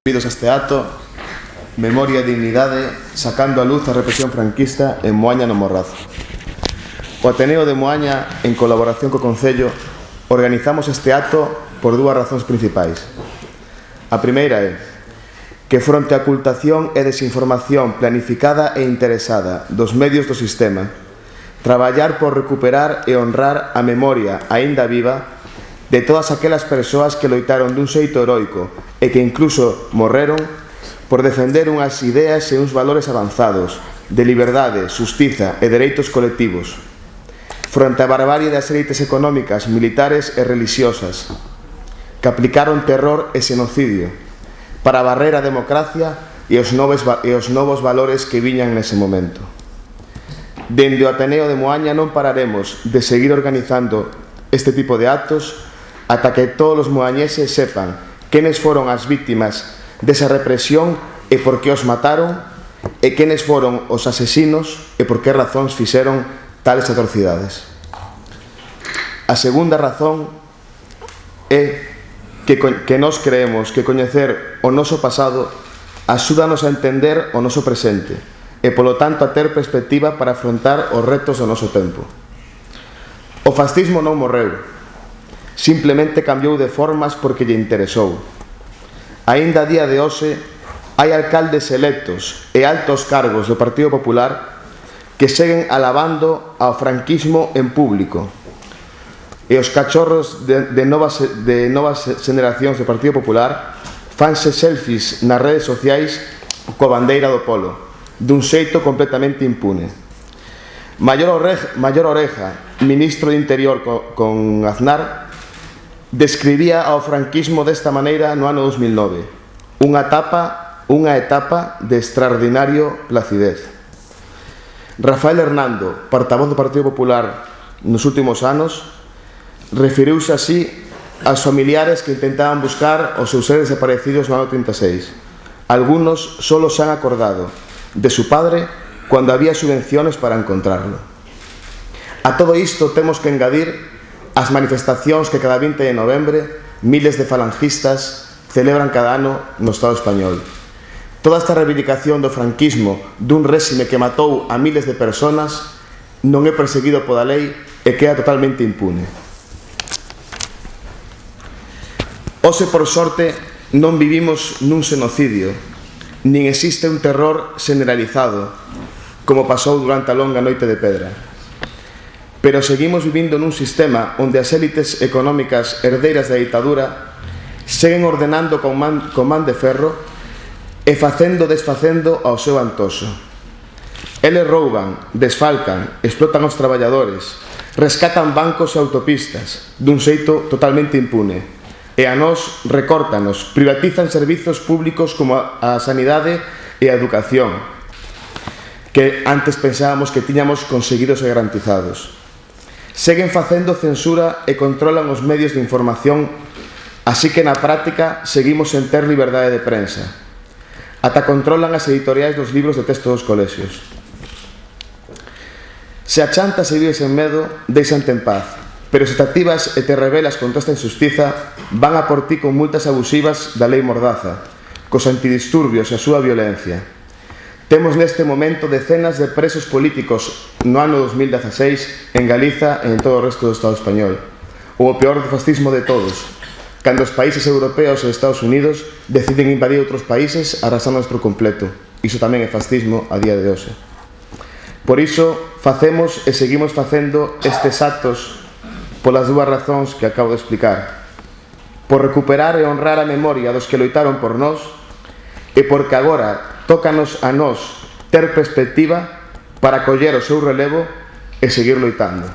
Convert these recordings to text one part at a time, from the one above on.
Benvidos a este acto, Memoria e Dignidade, sacando a luz a represión franquista en Moaña no Morrazo. O Ateneo de Moaña, en colaboración co Concello, organizamos este acto por dúas razóns principais. A primeira é que fronte á ocultación e desinformación planificada e interesada dos medios do sistema, traballar por recuperar e honrar a memoria aínda viva de todas aquelas persoas que loitaron dun xeito heroico e que incluso morreron por defender unhas ideas e uns valores avanzados de liberdade, xustiza e dereitos colectivos fronte á barbarie das élites económicas, militares e religiosas que aplicaron terror e xenocidio para barrer a democracia e os novos valores que viñan nese momento. Dende o Ateneo de Moaña non pararemos de seguir organizando este tipo de actos ata que todos os moañeses sepan quenes foron as víctimas desa represión e por que os mataron e quenes foron os asesinos e por que razóns fixeron tales atrocidades. A segunda razón é que nós creemos que coñecer o noso pasado axúdanos a entender o noso presente e, polo tanto, a ter perspectiva para afrontar os retos do noso tempo. O fascismo non morreu, simplemente cambiou de formas porque lle interesou. Aínda a día de hoxe hai alcaldes electos e altos cargos do Partido Popular que seguen alabando ao franquismo en público e os cachorros de novas generacións do Partido Popular fanse selfies nas redes sociais coa bandeira do polo dun xeito completamente impune. Mayor Oreja, ministro de Interior con Aznar, describía ao franquismo desta maneira no ano 2009, unha etapa de extraordinario placidez. Rafael Hernando, portavoz do Partido Popular nos últimos anos, referiuse así aos familiares que intentaban buscar os seus seres desaparecidos no ano 36. Algunos solo se han acordado de su padre cuando había subvenciones para encontrarlo. A todo isto temos que engadir as manifestacións que cada 20 de novembro miles de falangistas celebran cada ano no Estado español. Toda esta reivindicación do franquismo dun réxime que matou a miles de personas non é perseguido pola lei e queda totalmente impune. Hoxe, por sorte, non vivimos nun xenocidio, nin existe un terror generalizado, como pasou durante a longa noite de pedra. Pero seguimos vivindo nun sistema onde as élites económicas herdeiras da ditadura seguen ordenando con man de ferro e desfacendo ao seu antoso. Eles rouban, desfalcan, explotan os traballadores, rescatan bancos e autopistas dun xeito totalmente impune e a nós recórtanos, privatizan servizos públicos como a sanidade e a educación que antes pensábamos que tiñamos conseguidos e garantizados. Seguen facendo censura e controlan os medios de información, así que na práctica seguimos sen ter liberdade de prensa. Ata controlan as editoriais dos libros de texto dos colexios. Se achantas e vives en medo, deixante en paz, pero se te activas e te rebelas contra esta injustiza, van a por ti con multas abusivas da lei Mordaza, cos antidisturbios e a súa violencia. Temos neste momento decenas de presos políticos no ano 2016 en Galiza e en todo o resto do Estado español. O peor do fascismo de todos, cando os países europeos e Estados Unidos deciden invadir outros países arrasándonos por completo. Iso tamén é fascismo a día de hoxe. Por iso, facemos e seguimos facendo estes actos polas dúas razóns que acabo de explicar. Por recuperar e honrar a memoria dos que loitaron por nós e porque agora tócanos a nós ter perspectiva para coller o seu relevo e seguir loitando.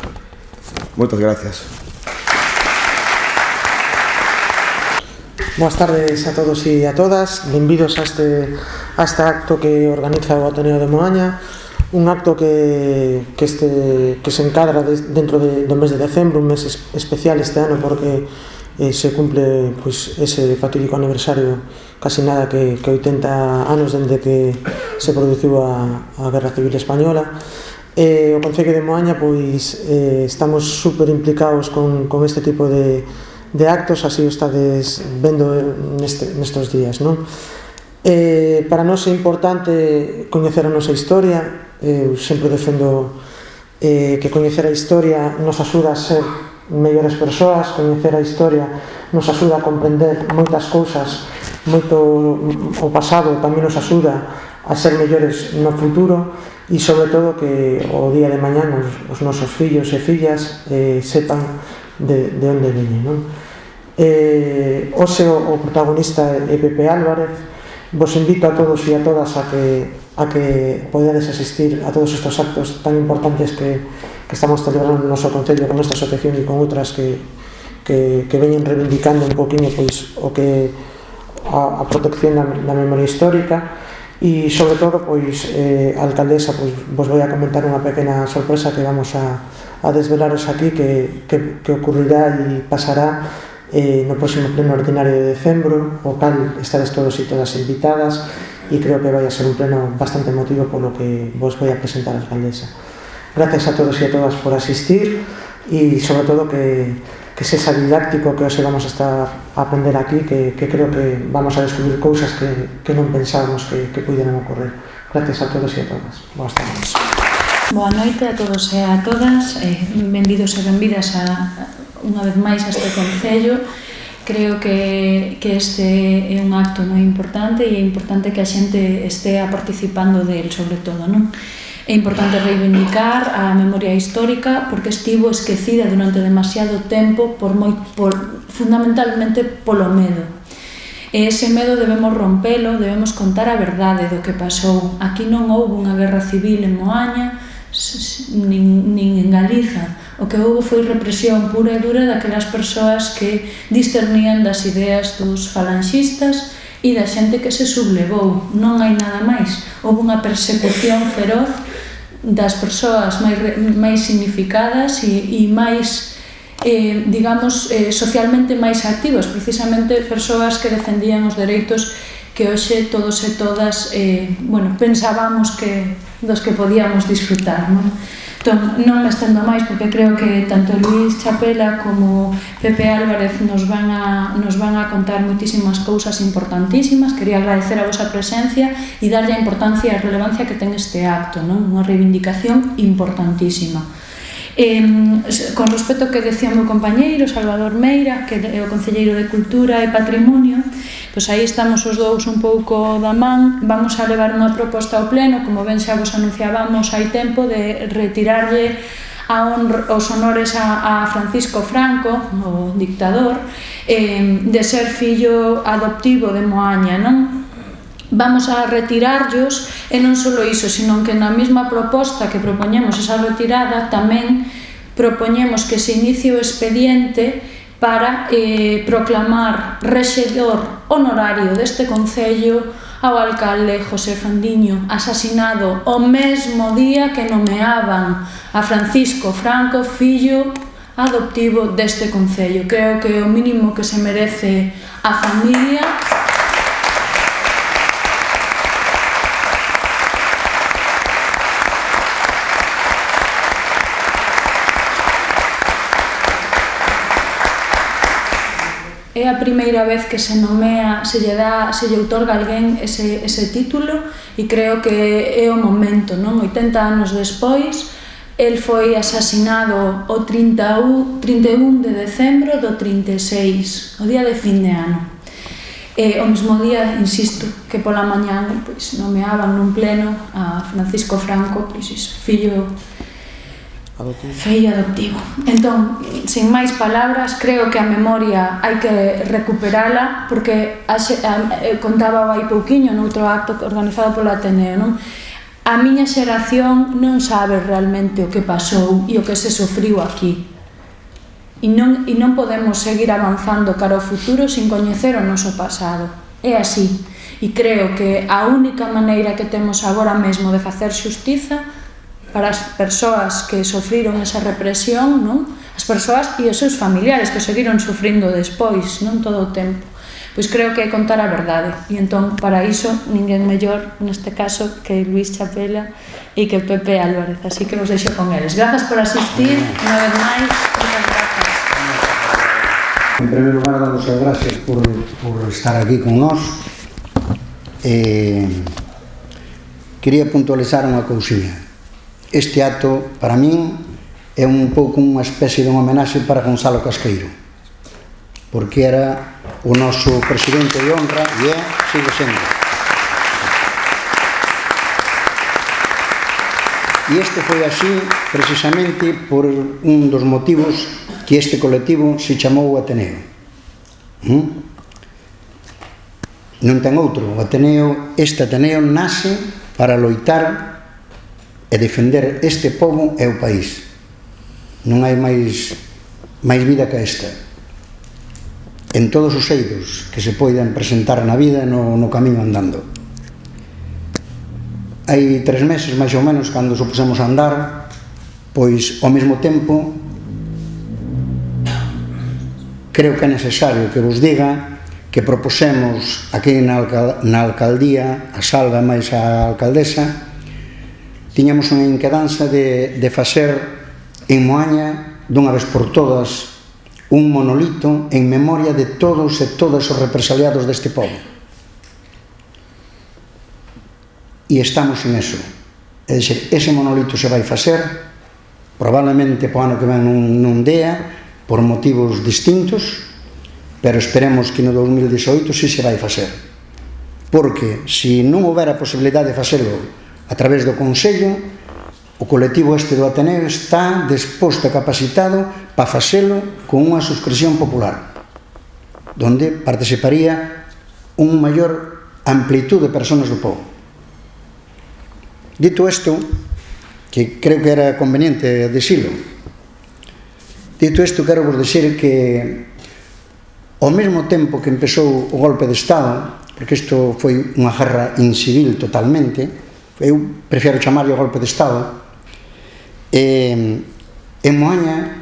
Moitas gracias. Boas tardes a todos e a todas. Benvidos a este acto que organiza o Ateneo de Moaña, un acto que se encadra dentro do mes de decembro, un mes especial este ano porque se cumple ese fatídico aniversario, casi nada que 80 anos dende que se produciu a Guerra Civil Española. O Concello de Moaña estamos super implicados con este tipo de actos, así o estades vendo nestes días, non? Para nós é importante coñecer a nosa historia. Eu sempre defendo que coñecer a historia nos axuda a ser mellores persoas, coñecer a historia nos axuda a comprender moitas cousas, moito o pasado tamén nos axuda a ser mellores no futuro, e sobre todo que o día de mañá os nosos fillos e fillas sepan de onde veñen, non? Hoxe o protagonista é Pepe Álvarez. Vos invito a todos e a todas a que podades asistir a todos estes actos tan importantes que estamos celebrando no noso Concello con esta asociación e con outras que veñen reivindicando un poquinho pois o que a protección da memoria histórica. E sobre todo pois a alcaldesa vos vou a comentar unha pequena sorpresa que vamos a desvelaros aquí que ocurrirá e pasará no próximo pleno ordinario de decembro, o cal estares todos e todas invitadas, e creo que vai a ser un pleno bastante emotivo polo que vos vou a presentar a alcaldesa. Gracias a todos e a todas por asistir, e sobre todo que sexa didáctico, que hoxe vamos a estar a aprender aquí, que creo que vamos a descubrir cousas que non pensábamos que pudieran ocurrir. Gracias a todos e a todas. Boas tardes. Boa noite a todos e a todas, benvidos e benvidas unha vez máis a este Concello. Creo que este é un acto moi importante e é importante que a xente estea participando del, sobre todo, non? É importante reivindicar a memoria histórica porque estivo esquecida durante demasiado tempo fundamentalmente polo medo. E ese medo debemos rompelo, debemos contar a verdade do que pasou. Aquí non houve unha guerra civil en Moaña, nin en Galiza. O que houve foi represión pura e dura daquelas persoas que discernían das ideas dos falanxistas e da xente que se sublevou. Non hai nada máis. Houve unha persecución feroz das persoas máis significadas e máis, digamos, socialmente máis activas, precisamente persoas que defendían os dereitos que hoxe todos e todas pensábamos que dos que podíamos disfrutar, non? Entón, non me estendo máis porque creo que tanto Luís Chapela como Pepe Álvarez nos van a contar moitísimas cousas importantísimas. Quería agradecer a vosa presencia e darlle a importancia e a relevancia que ten este acto, non? Unha reivindicación importantísima. Con respecto ao que decía o meu compañeiro Salvador Meira, que é o Concelleiro de Cultura e Patrimonio, pois aí estamos os dous un pouco da man. Vamos a levar unha proposta ao pleno, como ben xa vos anunciábamos hai tempo, de retirarlle os honores a Francisco Franco, o dictador, de ser fillo adoptivo de Moaña, non? Vamos a retirarllos, e non só iso, sino que na mesma proposta que propoñemos esa retirada, tamén propoñemos que se inicie o expediente para proclamar rexedor honorario deste Concello ao alcalde José Fandiño, asasinado o mesmo día que nomeaban a Francisco Franco fillo adoptivo deste Concello. Creo que é o mínimo que se merece a familia. É a primeira vez que se nomea, se lle outorga a alguén ese título, e creo que é o momento, non? 80 anos despois, el foi asasinado o 31 de decembro do 36, o día de fin de ano. O mesmo día, insisto, que pola mañá nomeaban nun pleno a Francisco Franco, fillo adoptivo. Entón, sin máis palabras, creo que a memoria hai que recuperala, porque contaba hai pouquiño noutro acto organizado polo Ateneo, non? A miña xeración non sabe realmente o que pasou e o que se sofriu aquí, e non podemos seguir avanzando cara ao futuro sin coñecer o noso pasado. É así, e creo que a única maneira que temos agora mesmo de facer xustiza para as persoas que sofriron esa represión, non? As persoas e os seus familiares que seguiron sofrindo despois, non, todo o tempo. Pois creo que é contar a verdade, e entón, para iso, ninguén mellor, neste caso, que Luís Chapela e que Pepe Álvarez. Así que vos deixo con eles. Grazas por asistir, unha vez máis, moitas grazas. En primeiro lugar, damos as gracias por estar aquí con nós. quería puntualizar unha cousiña. Este acto, para min, é un pouco unha especie de homenaxe para Gonzalo Casqueiro, porque era o noso presidente de honra e sigue sendo. E este foi así precisamente por un dos motivos que este colectivo se chamou Ateneo. Non ten outro. Este Ateneo nace para loitar e defender este pobo e o país. Non hai máis vida que esta. En todos os eidos que se poidan presentar na vida no camiño andando. Hai 3 meses, máis ou menos, cando se pusemos a andar, pois, ao mesmo tempo, creo que é necesario que vos diga que propusemos aquí na alcaldía, a Salva máis a alcaldesa, tiñamos unha inquedanza de facer en Moaña, dunha vez por todas, un monolito en memoria de todos e todas os represaliados deste pobo. E estamos en eso. É dicir, ese monolito se vai facer, probablemente po ano que ven non dea, por motivos distintos, pero esperemos que no 2018 sí se vai facer. Porque, se non houbera posibilidade de facelo a través do Consello, o colectivo este do Ateneo está disposto e capacitado para facelo con unha suscripción popular, donde participaría un maior amplitud de persoas do povo. Dito isto, que creo que era conveniente dicilo, dito isto, quero vos dicir que ao mesmo tempo que empezou o golpe de Estado, porque isto foi unha guerra incivil totalmente, eu prefiero chamarlo golpe de Estado, en Moaña,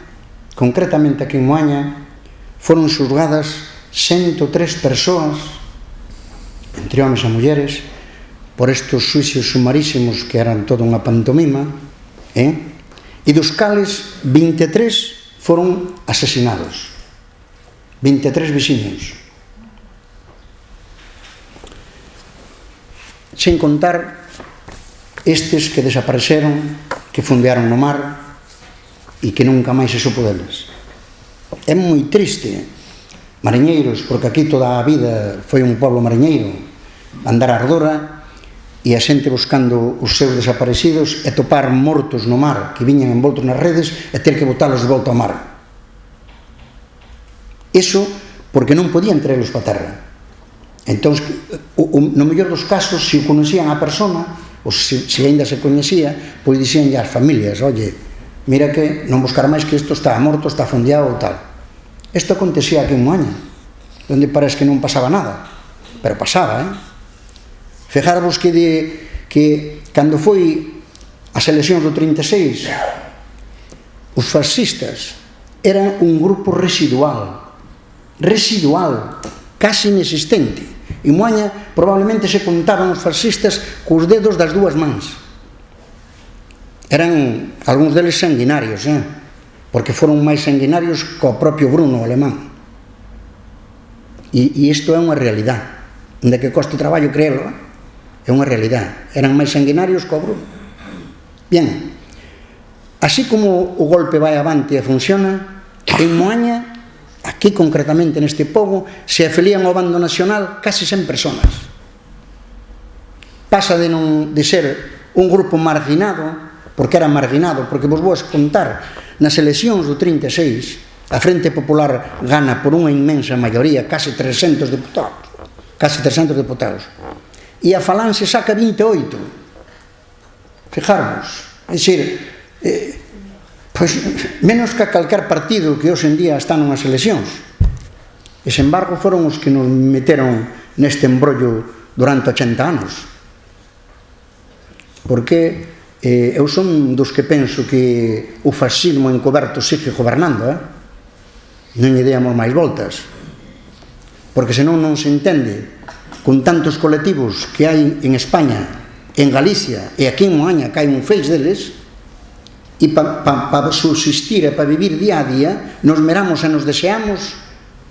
concretamente aquí en Moaña, foron xulgadas 103 persoas, entre homes e mulleres, por estes xuicios sumarísimos que eran toda unha pantomima, e dos cales 23 foron asesinados. 23 veciños. Sen contar estes que desapareceron, que fundearon no mar e que nunca máis se supo deles. É moi triste, mariñeiros, porque aquí toda a vida foi un pueblo mariñeiro, andar a ardora e a xente buscando os seus desaparecidos e topar mortos no mar que viñan envoltos nas redes e ter que botalos de volta ao mar. Iso porque non podían traerlos para terra. Entón, no mellor dos casos, se o conocían a persona, ou se ainda se coñecía, pois dixíanlle ás familias: oye, mira que non buscar máis, que isto está morto, está fondeado ou tal. Isto acontecía aquí en Moaña, onde parece que non pasaba nada, pero pasaba, Fijaros que cando foi as eleccións do 36, os fascistas eran un grupo residual, casi inexistente. En Moaña probablemente se contaban os fascistas cos dedos das dúas mans. Eran algúns deles sanguinarios, porque foron máis sanguinarios co propio Bruno, o alemán. E isto é unha realidade, onde que coste traballo creelo, é unha realidade. Eran máis sanguinarios co Bruno. Bien, así como o golpe vai avante e funciona, en Moaña, aquí concretamente neste pobo, se afilían ao bando nacional casi 100 personas. Pasa de ser un grupo marginado, porque era marginado, porque vos vou contar, nas eleccións do 36, a Frente Popular gana por unha inmensa maioría, casi 300 deputados, e a Falanxe saca 28. Fijarvos, é dicir, pois menos que calquer partido que hoxe en día está nunhas eleccións. E, sen embargo, foron os que nos meteron neste embrollo durante 80 anos. Porque eu son dos que penso que o fascismo encoberto sigue gobernando, non lle deamos máis voltas, porque senón non se entende, con tantos colectivos que hai en España, en Galicia e aquí en Moaña, que hai un feix deles, e para subsistir e para vivir día a día nos miramos e nos deseamos,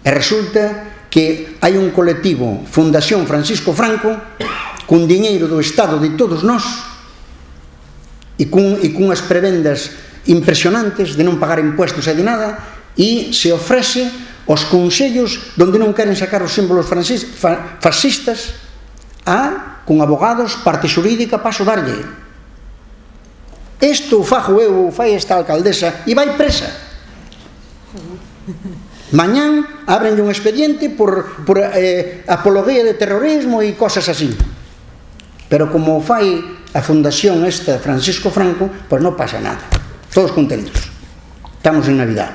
e resulta que hai un colectivo, Fundación Francisco Franco, cun diñeiro do Estado de todos nós e cunhas prebendas impresionantes de non pagar impuestos e de nada, e se ofrece aos consellos donde non queren sacar os símbolos fascistas con abogados, parte xurídica, paso darlle. Isto fajo eu, fai esta alcaldesa e vai presa. Mañán abrenlle un expediente por apología de terrorismo e cosas así. Pero como fai a fundación esta Francisco Franco, pois non pasa nada. Todos contentos. Estamos en Navidad.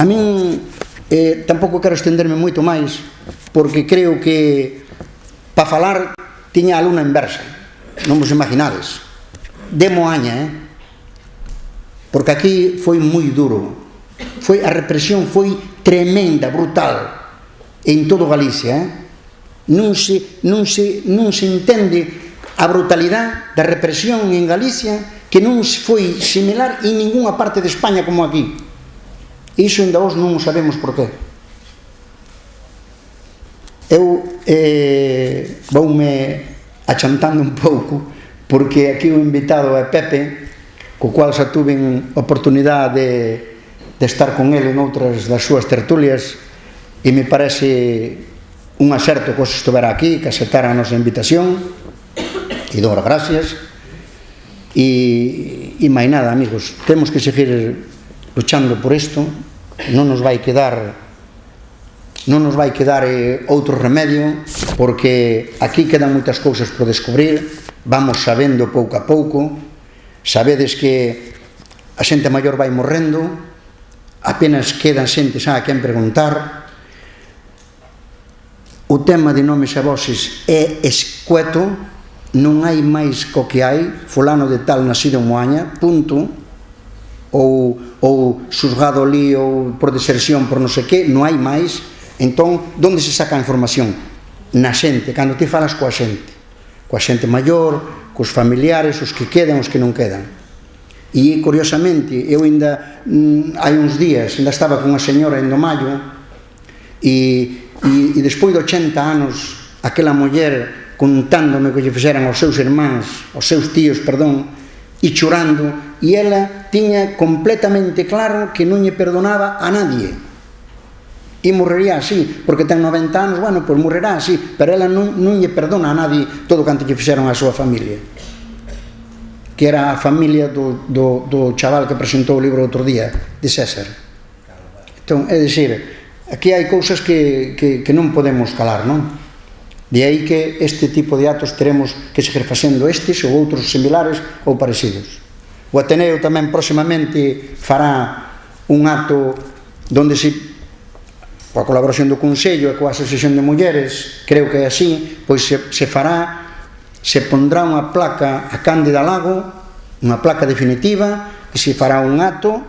A min tampouco quero estenderme moito máis, porque creo que para falar tiña a luna inversa. Non vos imaginades. De Moaña, porque aquí foi moi duro. A represión foi tremenda, brutal, en todo Galicia. Non se entende a brutalidade da represión en Galicia, que non foi similar en ningunha parte de España como aquí. Iso ainda vos non sabemos por qué. Eu voume achantando un pouco, porque aquí o invitado é Pepe, co cual xa tuve oportunidade de estar con ele en outras das súas tertulias, e me parece un acerto que os estivera aquí, que aceptara a nosa invitación, e dou as gracias. E máis nada, amigos, temos que seguir luchando por isto. Non nos vai quedar outro remedio, porque aquí quedan moitas cousas por descubrir. Vamos sabendo pouco a pouco. Sabedes que a xente maior vai morrendo, apenas quedan xente xa a quen preguntar. O tema de nomes e voces é escueto, non hai máis co que hai, fulano de tal nacido en Moaña, punto, ou xuzgado ali, ou por deserción, por non sei que, non hai máis. Entón, onde se saca a información? Na xente, cando ti falas coa xente maior, cos familiares, os que quedan, os que non quedan. E, curiosamente, eu ainda, hai uns días, ainda estaba con unha señora en Domallo, e despois de 80 anos, aquela muller contándome que lle fixeran aos seus irmáns, aos seus tíos, perdón, e chorando, e ela tiña completamente claro que non lle perdonaba a nadie, e morrería así, porque ten 90 anos, bueno, pois morrerá así, pero ela non lle perdona a nadie todo canto lle fixeron a súa familia, que era a familia do chaval que presentou o libro outro día, de César. Entón, é dicir, aquí hai cousas que non podemos calar, non? De aí que este tipo de actos teremos que seguir facendo estes ou outros similares ou parecidos. O Ateneo tamén próximamente fará un acto onde coa colaboración do Consello e coa Asociación de Mulleres, creo que é así, pois se pondrá unha placa a Cándida Lago, unha placa definitiva, que se fará un acto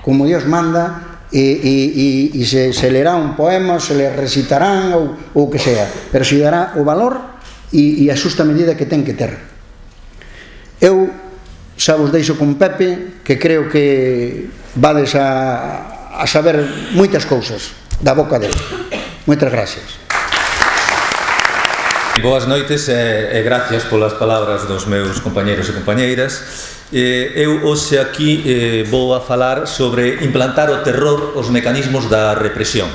como Dios manda, e se lerá un poema, se le recitarán ou o que sea, pero se dará o valor e a xusta medida que ten que ter. Eu xa vos deixo con Pepe, que creo que vades a saber moitas cousas da boca dele. Moitas gracias. Boas noites e gracias polas palabras dos meus compañeiros e compañeiras. Eu hoxe aquí vou a falar sobre implantar o terror os mecanismos da represión.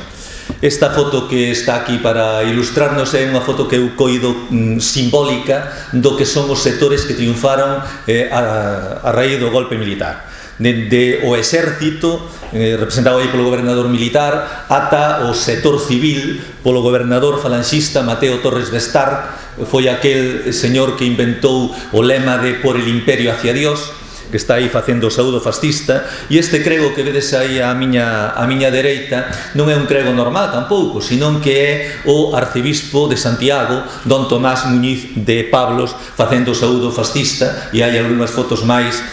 Esta foto que está aquí para ilustrarnos é unha foto que eu coido simbólica do que son os sectores que triunfaron a raíz do golpe militar. Dende o exército, representado aí polo gobernador militar, ata o sector civil polo gobernador falanxista Mateo Torres de Estar. Foi aquel señor que inventou o lema de por el imperio hacia Dios, que está aí facendo o saúdo fascista, e este crego que vedes aí á miña dereita non é un crego normal tampouco, senón que é o arcebispo de Santiago, don Tomás Muñiz de Pablos, facendo o saúdo fascista, e hai algunhas fotos máis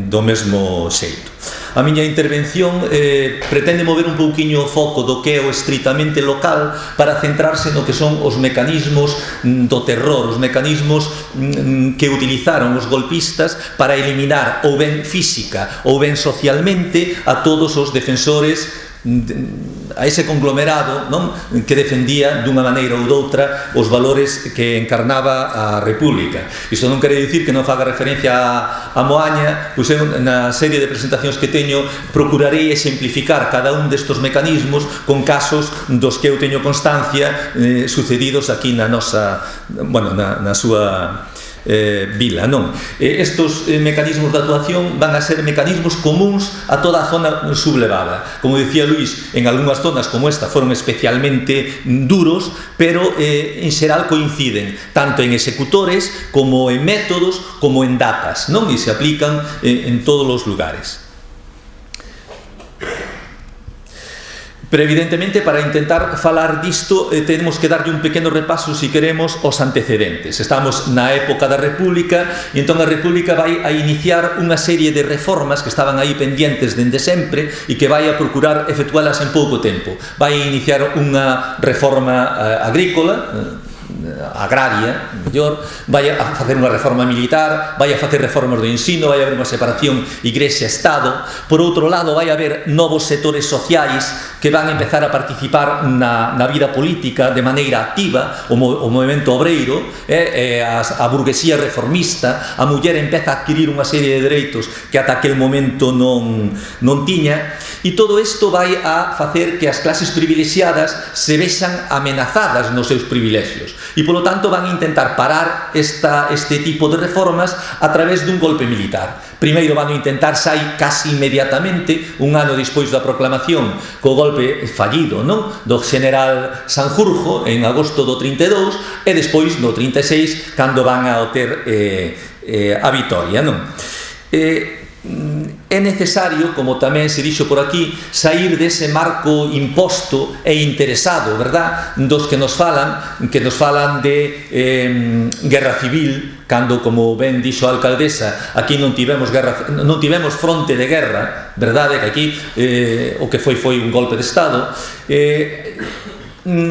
do mesmo xeito. A miña intervención pretende mover un pouquiño o foco do que é o estritamente local para centrarse no que son os mecanismos do terror, os mecanismos que utilizaron os golpistas para eliminar ou ben física ou ben socialmente a todos os defensores a ese conglomerado, non, que defendía dunha maneira ou doutra os valores que encarnaba a República. Isto non quere dicir que non faga referencia a Moaña, pois eu na serie de presentacións que teño procurarei exemplificar cada un destos mecanismos con casos dos que eu teño constancia sucedidos aquí na nosa, bueno, na súa vila, non? Estos mecanismos de actuación van a ser mecanismos comuns a toda a zona sublevada. Como dicía Luís, en algunhas zonas como esta foron especialmente duros, pero en xeral coinciden tanto en executores como en métodos como en datas, non? E se aplican en todos os lugares. Pero evidentemente para intentar falar disto temos que darlle un pequeno repaso, se queremos, aos antecedentes. Estamos na época da República e entón a República vai a iniciar unha serie de reformas que estaban aí pendientes dende sempre e que vai a procurar efectualas en pouco tempo. Vai a iniciar unha reforma agrícola, agraria, mellor, vai a facer unha reforma militar, vai a facer reformas do ensino, vai a haber unha separación Igrexa-Estado. Por outro lado, vai a haber novos sectores sociais que van a empezar a participar na vida política de maneira activa, o movimento obreiro, a burguesía reformista, a muller empeza a adquirir unha serie de dereitos que ata aquel momento non tiña, e todo isto vai a facer que as clases privilexiadas se vexan amenazadas nos seus privilexios. E, polo tanto, van a intentar parar este tipo de reformas a través dun golpe militar. Primeiro van a intentar sair casi inmediatamente, un ano despois da proclamación, co golpe fallido, non? Do general Sanjurjo en agosto do 32 e despois no 36 cando van a obter a vitoria, non? É necesario, como tamén se dixo por aquí, sair dese marco imposto e interesado, verdad, dos que nos falan de guerra civil, cando, como ben dixo a alcaldesa, aquí non tivemos fronte de guerra, verdade, que aquí o que foi un golpe de Estado.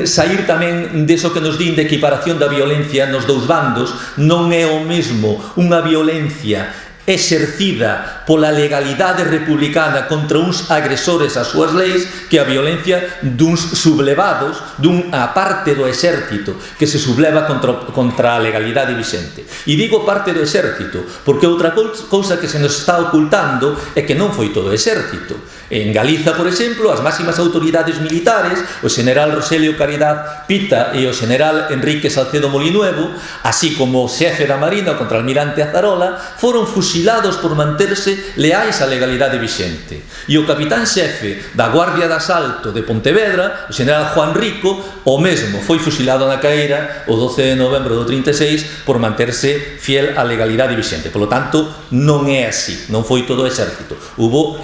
Sair tamén deso que nos din de equiparación da violencia nos dous bandos. Non é o mesmo unha violencia exercida pola legalidade republicana contra uns agresores ás súas leis que a violencia duns sublevados dunha parte do exército que se subleva contra a legalidade vixente. E digo parte do exército porque outra cousa que se nos está ocultando é que non foi todo o exército. En Galiza, por exemplo, as máximas autoridades militares, o general Roselio Caridad Pita e o general Enrique Salcedo Molinuevo, así como o xefe da Marina, o contraalmirante Azarola, foron fusilados por manterse leais á legalidade vixente. E o capitán xefe da Guardia de Asalto de Pontevedra, o general Juan Rico, o mesmo, foi fusilado na Caeira o 12 de novembro do 36 por manterse fiel á legalidade vixente. Por lo tanto, non é así, non foi todo o exército. Hubo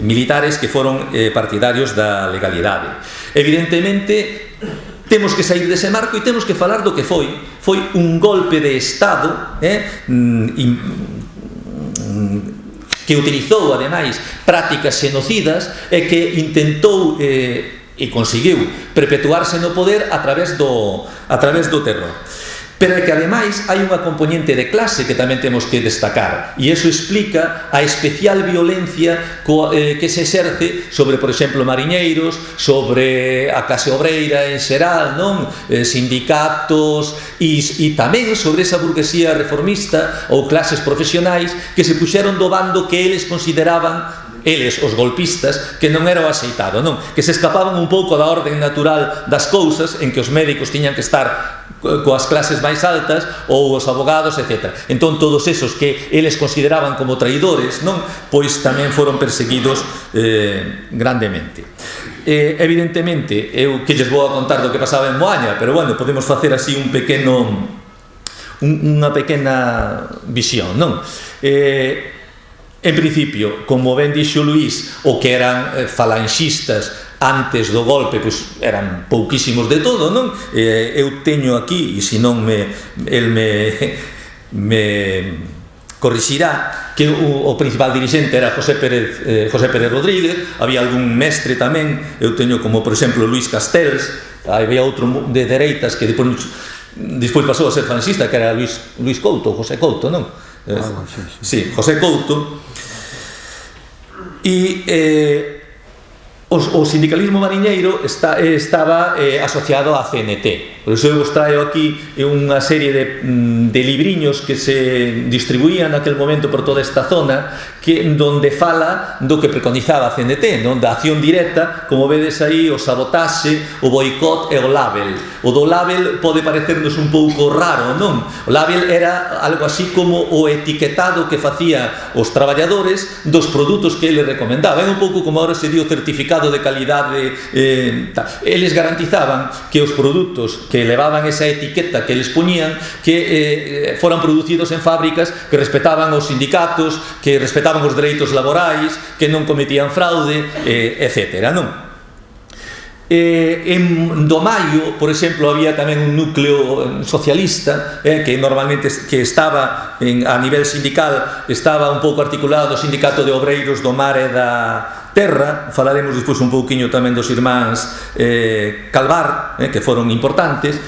militares que foron partidarios da legalidade. Evidentemente, temos que sair dese marco e temos que falar do que foi un golpe de Estado que utilizou, ademais, prácticas xenocidas e que intentou e conseguiu perpetuarse no poder a través do terror. Pero é que, ademais, hai unha componente de clase que tamén temos que destacar, e iso explica a especial violencia que se exerce sobre, por exemplo, mariñeiros, sobre a clase obreira en xeral, non? Sindicatos, e tamén sobre esa burguesía reformista ou clases profesionais que se puxeron do bando que eles consideraban, eles, os golpistas, que non era o axeitado, non? Que se escapaban un pouco da orden natural das cousas, en que os médicos tiñan que estar coas clases máis altas, ou os abogados, etc. Entón, todos esos que eles consideraban como traidores, non? Pois tamén foron perseguidos grandemente. Evidentemente, eu que lles vou a contar do que pasaba en Moaña, pero, bueno, podemos facer así unha pequena visión, non? En principio, como ben dixo Luís, o que eran falanxistas antes do golpe, pois eran pouquísimos de todo, non? Eu teño aquí, e se non el me corrixirá, que o principal dirixente era José Pérez Rodríguez. Había algún mestre tamén, eu teño como, por exemplo, Luís Castells. Había outro de dereitas que despois pasou a ser falanxista, que era Luís Couto, José Couto, non? Sí, José Couto. E o sindicalismo mariñeiro estaba asociado á CNT. Por iso eu vos traio aquí unha serie de libriños que se distribuían naquel momento por toda esta zona, donde fala do que preconizaba a CNT, non? Da acción directa, como vedes aí, o sabotaxe, o boicot e o label. O do label pode parecernos un pouco raro, non? O label era algo así como o etiquetado que facía os traballadores dos produtos que eles recomendaban. É un pouco como agora se di o certificado de calidade. Eles garantizaban que os produtos que levaban esa etiqueta que eles poñían que foran producidos en fábricas que respetaban os sindicatos, que respetaban os dereitos laborais, que non cometían fraude, etc. Non? En do Maio, por exemplo, había tamén un núcleo socialista que normalmente que estaba a nivel sindical, estaba un pouco articulado o Sindicato de Obreiros do Mar e da Terra. Falaremos despois un pouquiño tamén dos irmáns Calvar, que foron importantes.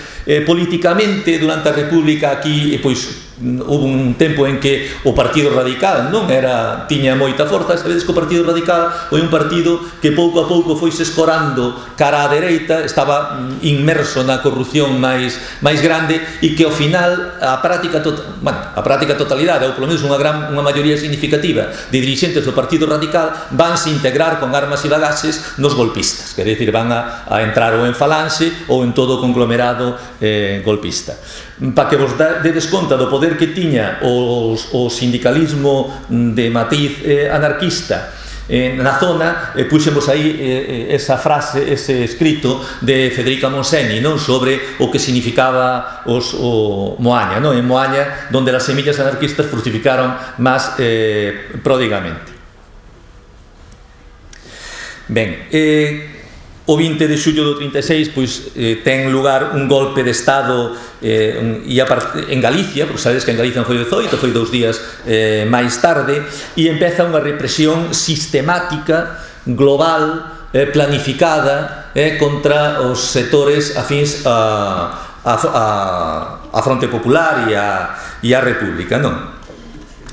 Políticamente, durante a República aquí, pois houve un tempo en que o Partido Radical non tiña moita forza. Sabedes que o Partido Radical foi un partido que pouco a pouco foi se escorando cara á dereita, estaba inmerso na corrupción máis grande, e que ao final a práctica totalidade, ou polo menos unha maioría significativa de dirixentes do Partido Radical, vanse integrar con armas e bagaxes nos golpistas, quer dicir, van a entrar ou en Falanxe ou en todo o conglomerado golpista. Para que vos dedes conta do poder que tiña o sindicalismo de matiz anarquista na zona, puxemos aí esa frase, ese escrito de Federica Monseni, non, sobre o que significaba o Moaña, non? En Moaña, donde las semillas anarquistas fructificaron máis pródigamente. Ben, o 20 de xullo do 36 pois ten lugar un golpe de Estado en Galicia, porque sabedes que en Galicia non foi 18, foi 2 días máis tarde, e empeza unha represión sistemática, global, planificada contra os sectores afíns a Fronte Popular e a República, non?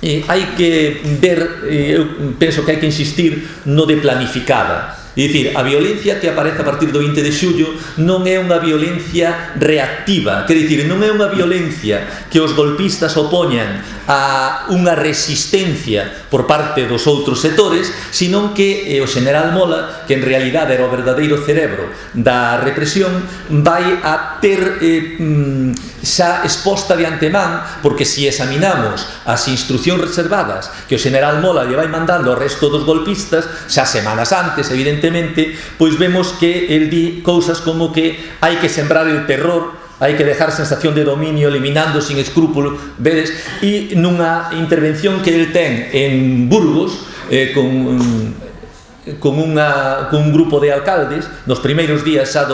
Hai que ver, eu penso que hai que insistir no de planificada. É dicir, a violencia que aparece a partir do 20 de xullo non é unha violencia reactiva, quer dicir, non é unha violencia que os golpistas opoñan a unha resistencia por parte dos outros sectores, senón que o Xeneral Mola, que en realidade era o verdadeiro cerebro da represión, vai a ter xa exposta de antemán, porque se examinamos as instruccións reservadas que o Xeneral Mola lle vai mandando ao resto dos golpistas, xa semanas antes, evidentemente, pois vemos que el di cousas como que hai que sembrar el terror, hai que dejar sensación de dominio eliminando sin escrúpulo, vedes, e nunha intervención que el ten en Burgos con un grupo de alcaldes nos primeiros días xa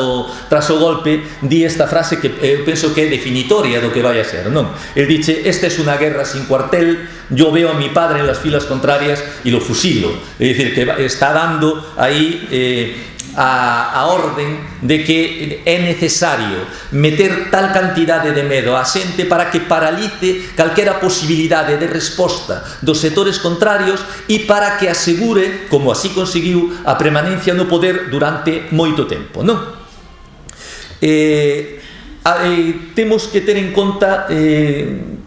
tras o golpe, di esta frase que eu penso que é definitoria do que vai a ser, non? El dice: esta es una guerra sin cuartel, yo veo a mi padre en las filas contrarias y lo fusilo. É dicir, que está dando aí a orden de que é necesario meter tal cantidade de medo á xente para que paralice calquera posibilidade de resposta dos sectores contrarios e para que asegure, como así conseguiu, a permanencia no poder durante moito tempo, non? Temos que ter en conta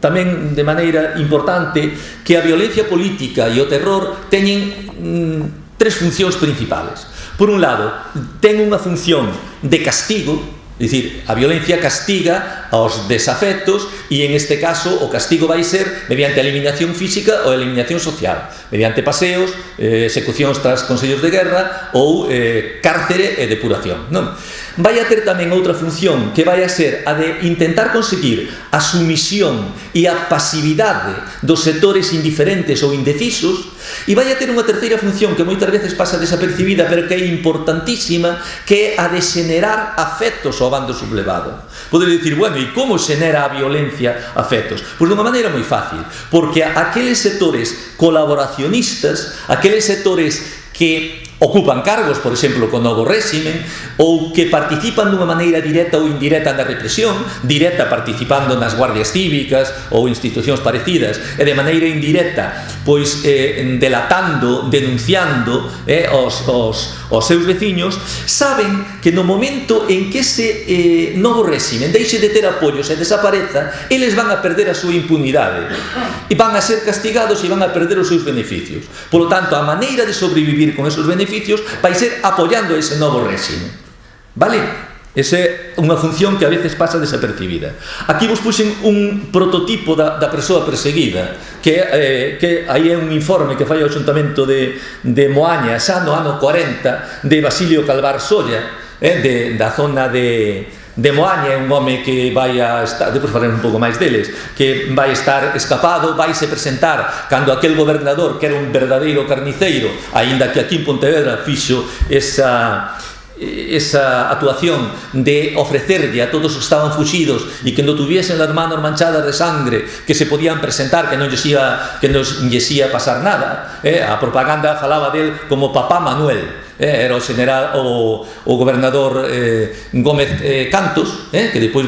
tamén de maneira importante que a violencia política e o terror teñen tres funcións principales. Por un lado, ten unha función de castigo, é dicir, a violencia castiga aos desafectos, e en este caso o castigo vai ser mediante a eliminación física ou a eliminación social, mediante paseos, execucións tras consellos de guerra ou cárcere e depuración, non? Vai a ter tamén outra función que vai a ser a de intentar conseguir a sumisión e a pasividade dos sectores indiferentes ou indecisos, e vai a ter unha terceira función que moitas veces pasa desapercibida pero que é importantísima, que é a de xenerar afectos ao bando sublevado. Podedes dicir, bueno, e como xenera a violencia afectos? Pois dunha maneira moi fácil, porque aqueles sectores colaboracionistas, aqueles sectores que ocupan cargos, por exemplo, co novo réximen, ou que participan dunha maneira directa ou indirecta na represión, directa participando nas guardias cívicas ou institucións parecidas, e de maneira indirecta, pois delatando, denunciando os seus veciños, saben que no momento en que ese novo réximen deixe de ter apoios e desapareza, eles van a perder a súa impunidade e van a ser castigados e van a perder os seus beneficios. Por lo tanto, a maneira de sobrevivir con esos beneficios vai ser apoiando ese novo réxime. Vale? Esa é unha función que a veces pasa desapercibida. Aquí vos puxen un prototipo da persoa perseguida, que aí é un informe que fai o Xuntamento de Moaña xa no ano 40, de Basilio Calvar Solla, da zona de Moaña, é un home que vai a estar, depois falaremos un pouco máis deles, que vai estar escapado, vai se presentar cando aquel gobernador, que era un verdadeiro carniceiro, aínda que aquí en Pontevedra fixo esa actuación de ofrecerlle a todos os que estaban fuxidos e que non tuviesen as manos manchadas de sangre, que se podían presentar, que non lles ia pasar nada. A propaganda falaba del como Papá Manuel. Era o general, o gobernador Gómez Cantos, que depois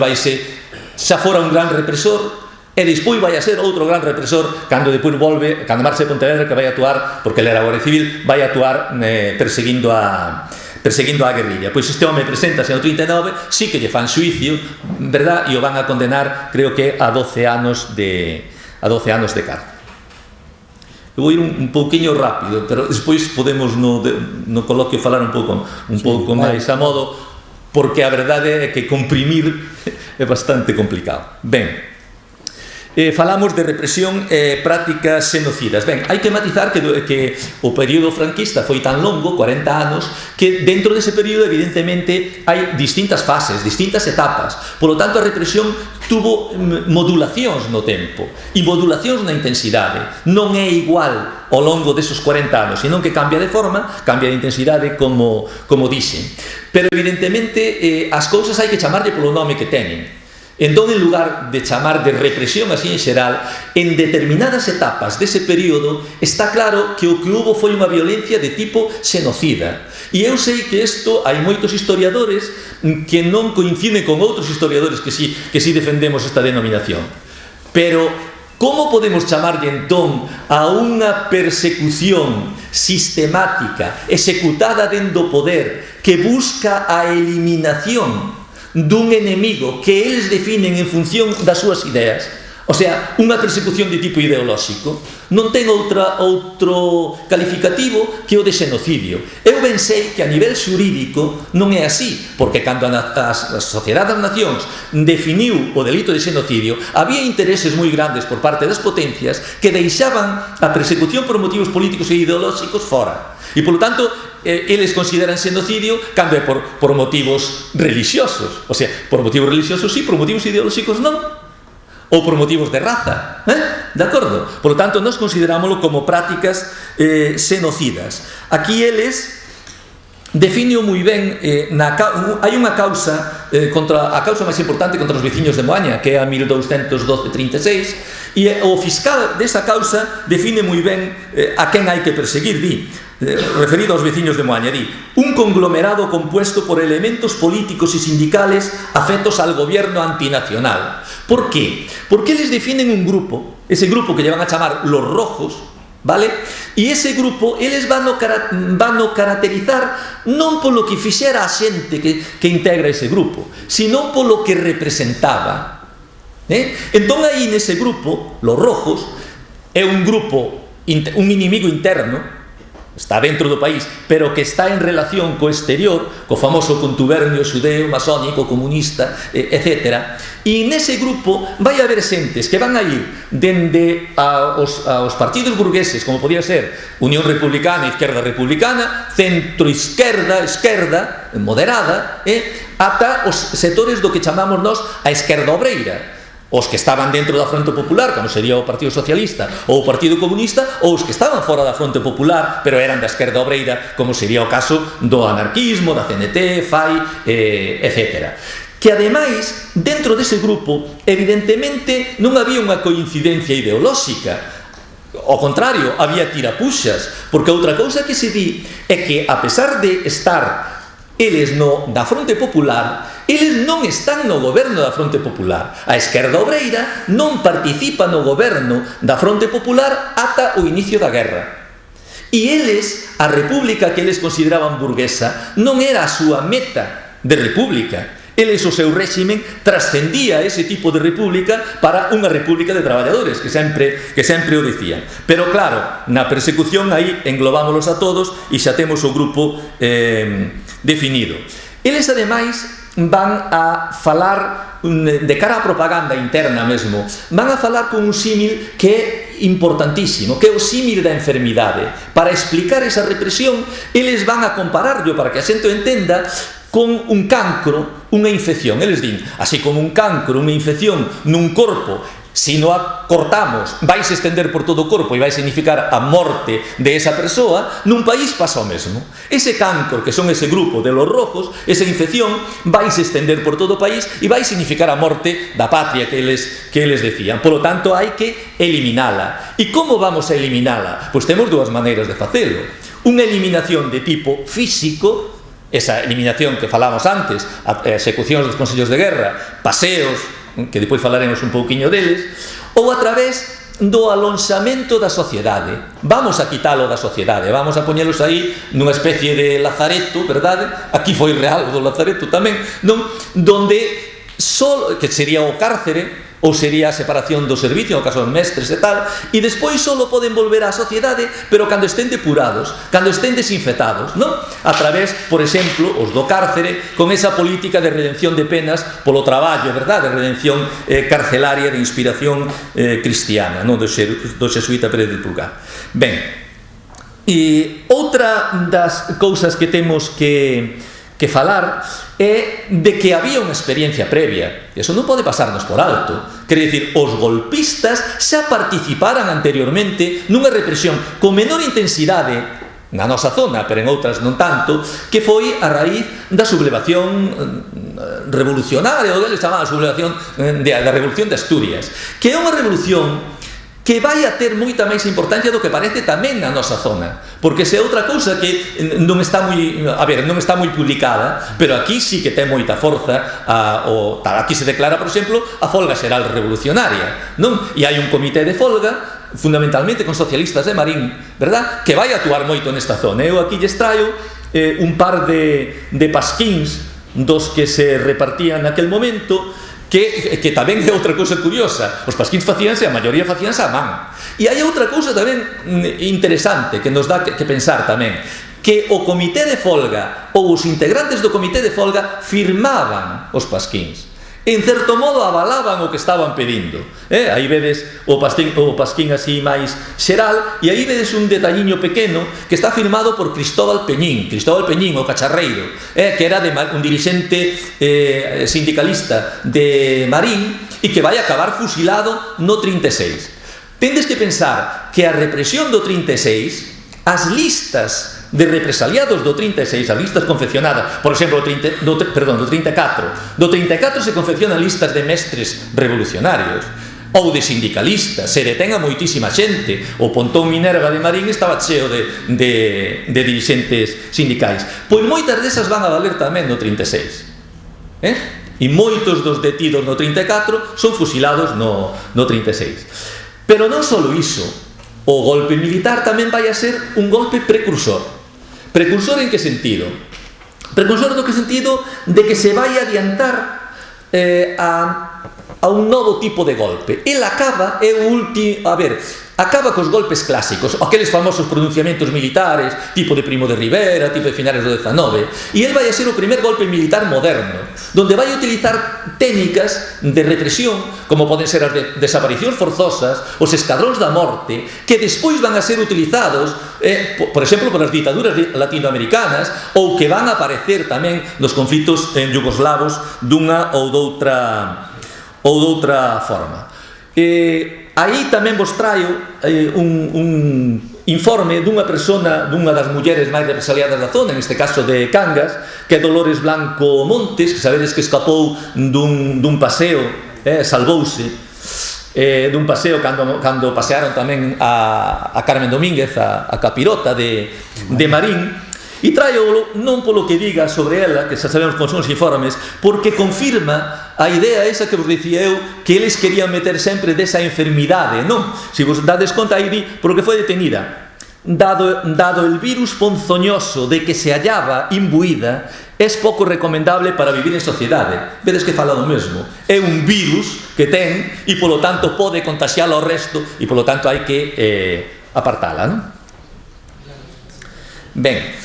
xa fora un gran represor, e despois vai a ser outro gran represor cando depois volve, cando marcha de Pontevedra, que vai actuar, porque ele era guardia civil, vai actuar perseguindo a guerrilla. Pois este home preséntase no 39, sí que lle fan xuicio, verdad, e o van a condenar, creo que a 12 anos de cárcel. Eu vou ir un pouquiño rápido, pero despois podemos no coloquio falar un pouco máis a modo, porque a verdade é que comprimir é bastante complicado. Ben, falamos de represión e prácticas xenocidas. Ben, hai que matizar que o período franquista foi tan longo, 40 anos, que dentro dese período evidentemente hai distintas fases, distintas etapas. Por lo tanto, a represión tuvo modulacións no tempo e modulacións na intensidade. Non é igual ao longo desos 40 anos, senón que cambia de forma, cambia de intensidade, como dixen. Pero evidentemente as cousas hai que chamarlle polo nome que teñen. Entón, en lugar de chamar de represión así en xeral, en determinadas etapas dese período está claro que o que hubo foi unha violencia de tipo xenocida. E eu sei que isto hai moitos historiadores que non coinciden con outros historiadores que sí defendemos esta denominación. Pero como podemos chamarlle entón a unha persecución sistemática executada dentro do poder que busca a eliminación dun enemigo que eles definen en función das súas ideas? O sea, unha persecución de tipo ideolóxico non ten outro calificativo que o de xenocidio. Eu ben sei que a nivel xurídico non é así, porque cando a Sociedade das Nacións definiu o delito de xenocidio, había intereses moi grandes por parte das potencias que deixaban a persecución por motivos políticos e ideolóxicos fora. E, polo tanto, eles consideran xenocidio cando é por motivos religiosos. O sea, por motivos religiosos sí, por motivos ideolóxicos non. Ou por motivos de raza. De acordo? Por lo tanto, nos considerámoslo como prácticas xenocidas. Aquí eles definiu moi ben, hai unha causa, a causa máis importante contra os veciños de Moaña, que é a 1212-36, e o fiscal desa causa define moi ben a quen hai que perseguir, referido aos veciños de Moaña, un conglomerado compuesto por elementos políticos y sindicales afectos al gobierno antinacional. ¿Por qué? Porque eles definen un grupo, ese grupo que lle van a chamar los rojos, vale? E ese grupo, eles van a caracterizar non polo que fixera a xente que integra ese grupo, sino polo que representaba. Entón aí nese grupo, los rojos, é un grupo, un inimigo interno, está dentro do país, pero que está en relación co exterior, co famoso contubernio xudeo, masónico, comunista, etc. E nese grupo vai haber xentes que van a ir dende aos partidos burgueses, como podía ser Unión Republicana, Izquierda Republicana, centro-izquierda, esquerda, moderada, ata os sectores do que chamamos nós a esquerda obreira. Os que estaban dentro da Fronte Popular, como sería o Partido Socialista ou o Partido Comunista, ou os que estaban fora da Fronte Popular, pero eran da esquerda obreira, como sería o caso do anarquismo, da CNT, FAI, etc. Que ademais, dentro dese grupo, evidentemente non había unha coincidencia ideolóxica. Ao contrario, había tirapuxas, porque outra cousa que se di é que, a pesar de estar eles da Fronte Popular, eles non están no goberno da Fronte Popular. A esquerda obreira non participa no goberno da Fronte Popular ata o inicio da guerra. E eles, a república que eles consideraban burguesa, non era a súa meta de república. Eles, o seu réximen, trascendía ese tipo de república para unha república de traballadores, que sempre o dicían. Pero claro, na persecución aí englobámolos a todos e xa temos o grupo definido. Eles, ademais, van a falar de cara á propaganda interna mesmo, van a falar con un símil que é importantísimo, que é o símil da enfermidade. Para explicar esa represión, eles van a compararlo, para que a xente o entenda, con un cancro, unha infección. Eles din, así como un cancro, unha infección nun corpo, se non a cortamos, vai se estender por todo o corpo e vai significar a morte de esa persoa, nun país pasa o mesmo. Ese cancro, que son ese grupo de los rojos, esa infección, vai se estender por todo o país e vai significar a morte da patria que eles decían. Por lo tanto, hai que eliminala. E como vamos a eliminala? Pois temos dúas maneiras de facelo. Unha eliminación de tipo físico, esa eliminación que falamos antes, execucións dos consellos de guerra, paseos, que depois falaremos un pouquiño deles, ou a través do alonxamento da sociedade. Vamos a quitalo da sociedade, vamos a poñelos aí nunha especie de lazareto, verdade? Aquí foi real o do lazareto tamén, non? Donde que sería o cárcere, ou sería a separación do servicio, no caso dos mestres e tal, e despois só poden volver á sociedade, pero cando estén depurados, cando estén desinfectados, non? A través, por exemplo, os do cárcere, con esa política de redención de penas polo traballo, verdade? De redención carcelaria de inspiración cristiana, non? Do xesuíta Pérez de Pulgar. Ben, e outra das cousas que temos que falar é de que había unha experiencia previa. Eso non pode pasarnos por alto. Quer dicir, os golpistas xa participaran anteriormente nunha represión con menor intensidade na nosa zona, pero en outras non tanto, que foi a raíz da sublevación revolucionaria, ou que eles chamaban a sublevación da Revolución de Asturias, que é unha revolución que vai a ter moita máis importancia do que parece tamén na nosa zona, porque se é outra cousa que non está moi publicada, pero aquí sí que ten moita forza. Aquí se declara, por exemplo, a folga xeral revolucionaria, non? E hai un comité de folga, fundamentalmente con socialistas de Marín, verdad? Que vai actuar moito nesta zona. Eu aquí lles traio un par de pasquíns dos que se repartían naquel momento, que tamén é outra cousa curiosa. Os pasquíns facíanse, a maioría facíanse a man. E hai outra cousa tamén interesante que nos dá que pensar tamén, que o comité de folga ou os integrantes do comité de folga firmaban os pasquíns. En certo modo avalaban o que estaban pedindo. Aí vedes o pasquín así máis xeral, e aí vedes un detalliño pequeno que está firmado por Cristóbal Peñín, o cacharreiro, que era un dirixente sindicalista de Marín e que vai acabar fusilado no 36. Tendes que pensar que a represión do 36, as listas de represaliados do 36, as listas confeccionadas, por exemplo, do 34 se confeccionan listas de mestres revolucionarios ou de sindicalistas, se detén a moitísima xente. O Pontón Minerva de Marín estaba cheo de dirixentes sindicais. Pois moitas desas van a valer tamén no 36, e moitos dos detidos no 34 son fusilados no 36. Pero non só iso, o golpe militar tamén vai a ser un golpe precursor. Precursor en que sentido? Precursor no que sentido de que se vai adiantar a un novo tipo de golpe. El acaba, acaba cos golpes clásicos, aqueles famosos pronunciamentos militares, tipo de Primo de Rivera, tipo de finales do 19, e el vai a ser o primer golpe militar moderno, donde vai a utilizar técnicas de represión, como poden ser as de desaparicións forzosas, os escadróns da morte, que despois van a ser utilizados, por exemplo, polas ditaduras latinoamericanas, ou que van a aparecer tamén nos conflitos yugoslavos dunha ou doutra forma. Aí tamén vos traio un informe dunha persona, dunha das mulleres máis represaliadas da zona, en este caso de Cangas, que é Dolores Blanco Montes, que sabedes que escapou dun paseo, salvouse, dun paseo cando pasearon tamén a Carmen Domínguez, a capirota de Marín, e traio non polo que diga sobre ela, que xa sabemos con son os informes, porque confirma a idea esa que vos dicía eu, que eles querían meter sempre desa enfermidade, non? Se vos dades conta aí di, porque foi detenida. Dado el virus ponzoñoso de que se hallaba imbuída, es pouco recomendable para vivir en sociedade. Vedes que fala do mesmo. É un virus que ten e polo tanto pode contaxialo ao resto e polo tanto hai que apartala, non? Ben,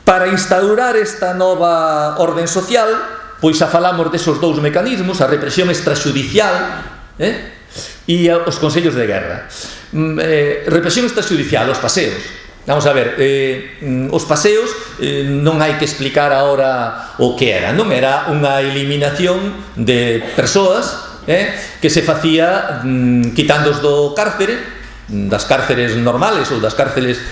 para instaurar esta nova orden social, pois xa falamos desos dous mecanismos, a represión extrajudicial e os consellos de guerra. Represión extrajudicial, os paseos. Vamos a ver, os paseos non hai que explicar agora o que era, non? Era unha eliminación de persoas que se facía quitándoos do cárcere, das cárceres normales ou das cárceles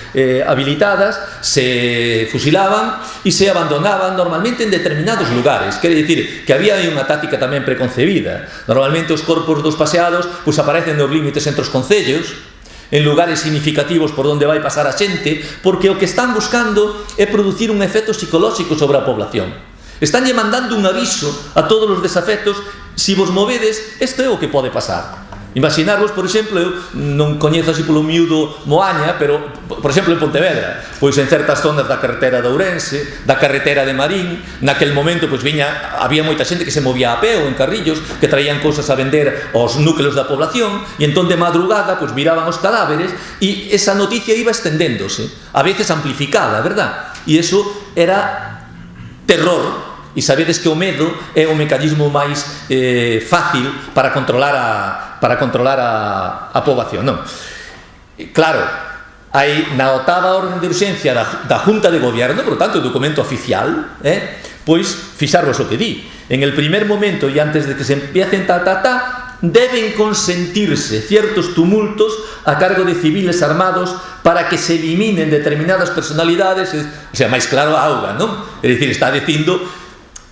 habilitadas, se fusilaban e se abandonaban normalmente en determinados lugares. Quere dicir que había unha táctica tamén preconcebida. Normalmente os corpos dos paseados pois aparecen nos límites entre os concellos, en lugares significativos por onde vai pasar a xente, porque o que están buscando é producir un efecto psicolóxico sobre a población. Estánlle mandando un aviso a todos os desafectos: si vos movedes, isto é o que pode pasar. Imaginarvos, por exemplo, eu non coñezo así polo miúdo Moaña, pero, por exemplo, en Pontevedra, pois en certas zonas da carretera de Ourense, da carretera de Marín, naquel momento pois había moita xente que se movía a pé ou en carrillos, que traían cousas a vender aos núcleos da población, e entón de madrugada pois miraban os cadáveres e esa noticia iba estendéndose, a veces amplificada, verdad? E iso era terror. E sabedes que o medo é o mecanismo máis fácil para controlar a poboación, non? Claro, hai na 8ª orden de urxencia da Junta de Gobierno, por tanto, o documento oficial, pois fixarvos o que di. En el primer momento e antes de que se empiecen deben consentirse ciertos tumultos a cargo de civiles armados para que se eliminen determinadas personalidades, o sea, máis claro a auga, non? É dicir, está dicindo,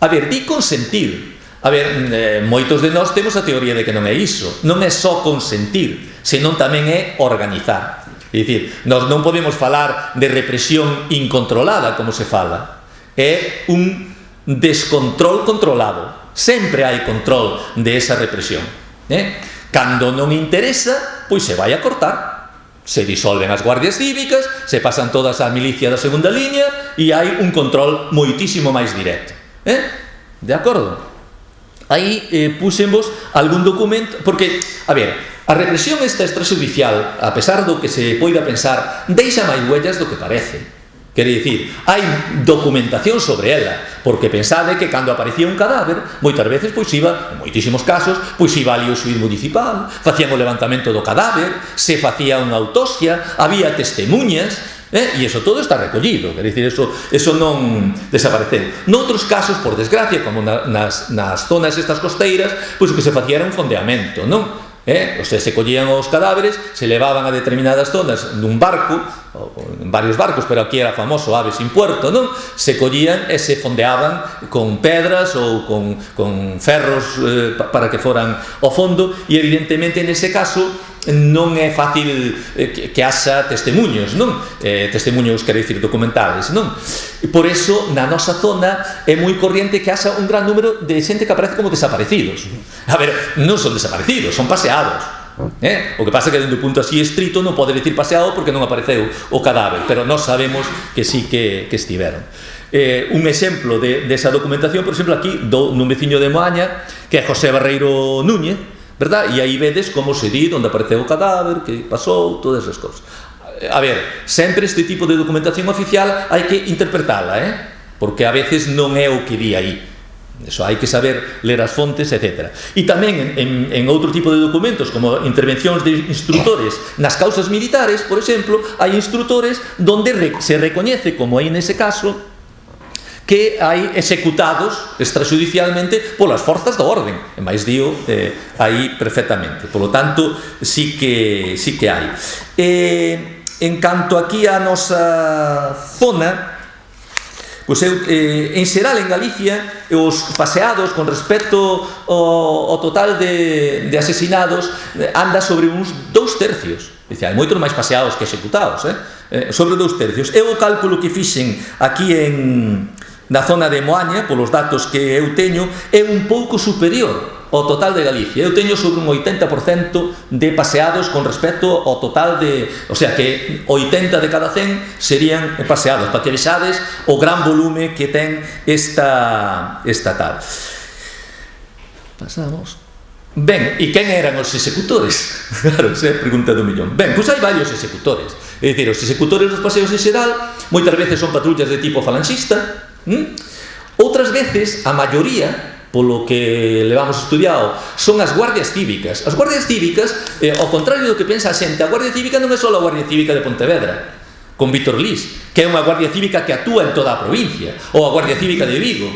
a ver, di consentir. A ver, moitos de nós temos a teoría de que non é iso. Non é só consentir, senón tamén é organizar. É dicir, nós non podemos falar de represión incontrolada, como se fala. É un descontrol controlado. Sempre hai control de esa represión. Cando non interesa, pois se vai a cortar. Se disolven as guardias cívicas, se pasan todas á milicia da segunda liña e hai un control moitísimo máis directo. De acordo? Aí puxemos algún documento, porque, a ver, a represión esta extrajudicial, a pesar do que se poida pensar, deixa máis huellas do que parece. Quere dicir, hai documentación sobre ela, porque pensade que cando aparecía un cadáver, moitas veces, pois iba, en moitísimos casos, pois iba ali o xuíz municipal, facían o levantamento do cadáver, se facía unha autopsia, había testemunhas, e iso todo está recollido, quer dicir, eso non desapareceu. Noutros casos, por desgracia, como nas zonas estas costeiras, pois o que se facía era un fondeamento, non? O sea, se collían os cadáveres, se levaban a determinadas zonas nun barco, en varios barcos, pero aquí era famoso Ave sin puerto, non? Se collían e se fondeaban con pedras ou con ferros para que foran ao fondo, e evidentemente nese caso non é fácil que haxa testemunhos, non? Testemunhos, quero dicir, documentales, non? Por eso, na nosa zona é moi corriente que haxa un gran número de xente que aparece como desaparecidos. A ver, non son desaparecidos, son paseados. O que pasa é que dentro do punto así estrito non pode dicir paseado porque non apareceu o cadáver, pero nós sabemos que sí que estiveron. Un exemplo desa documentación, por exemplo, aquí nun veciño de Moaña, que é José Barreiro Núñez, verdad? E aí vedes como se di onde apareceu o cadáver, que pasou, todas esas cousas. A ver, sempre este tipo de documentación oficial hai que interpretala, porque a veces non é o que di aí. Eso, hai que saber ler as fontes, etc. E tamén en outro tipo de documentos, como intervencións de instructores nas causas militares, por exemplo, hai instructores donde se recoñece, como aí nese caso, que hai executados extrajudicialmente polas forzas da orden, e máis dío aí perfectamente. Por lo tanto, sí que hai. En canto aquí a nosa zona, pois eu, en xeral en Galicia, os paseados con respecto ao total de asesinados anda sobre uns 2/3. Dice, hai moitos máis paseados que executados, sobre 2/3. Eu o cálculo que fixen aquí na zona de Moaña, polos datos que eu teño, é un pouco superior ao total de Galicia. Eu teño sobre un 80% de paseados con respecto ao total de... O sea, que 80 de cada 100 serían paseados, para que vexades o gran volume que ten esta tal. Pasamos. Ben, e quen eran os executores? Claro, esa é a pregunta do millón. Ben, pois hai varios executores. É dicir, os executores dos paseos en xeral moitas veces son patrullas de tipo falanxista. Outras veces, a maioría, polo que levamos estudiado, son as guardias cívicas. As guardias cívicas, ao contrario do que pensa a xente, a Guardia Cívica non é só a Guardia Cívica de Pontevedra, con Vítor Lís, que é unha guardia cívica que actúa en toda a provincia, ou a Guardia Cívica de Vigo,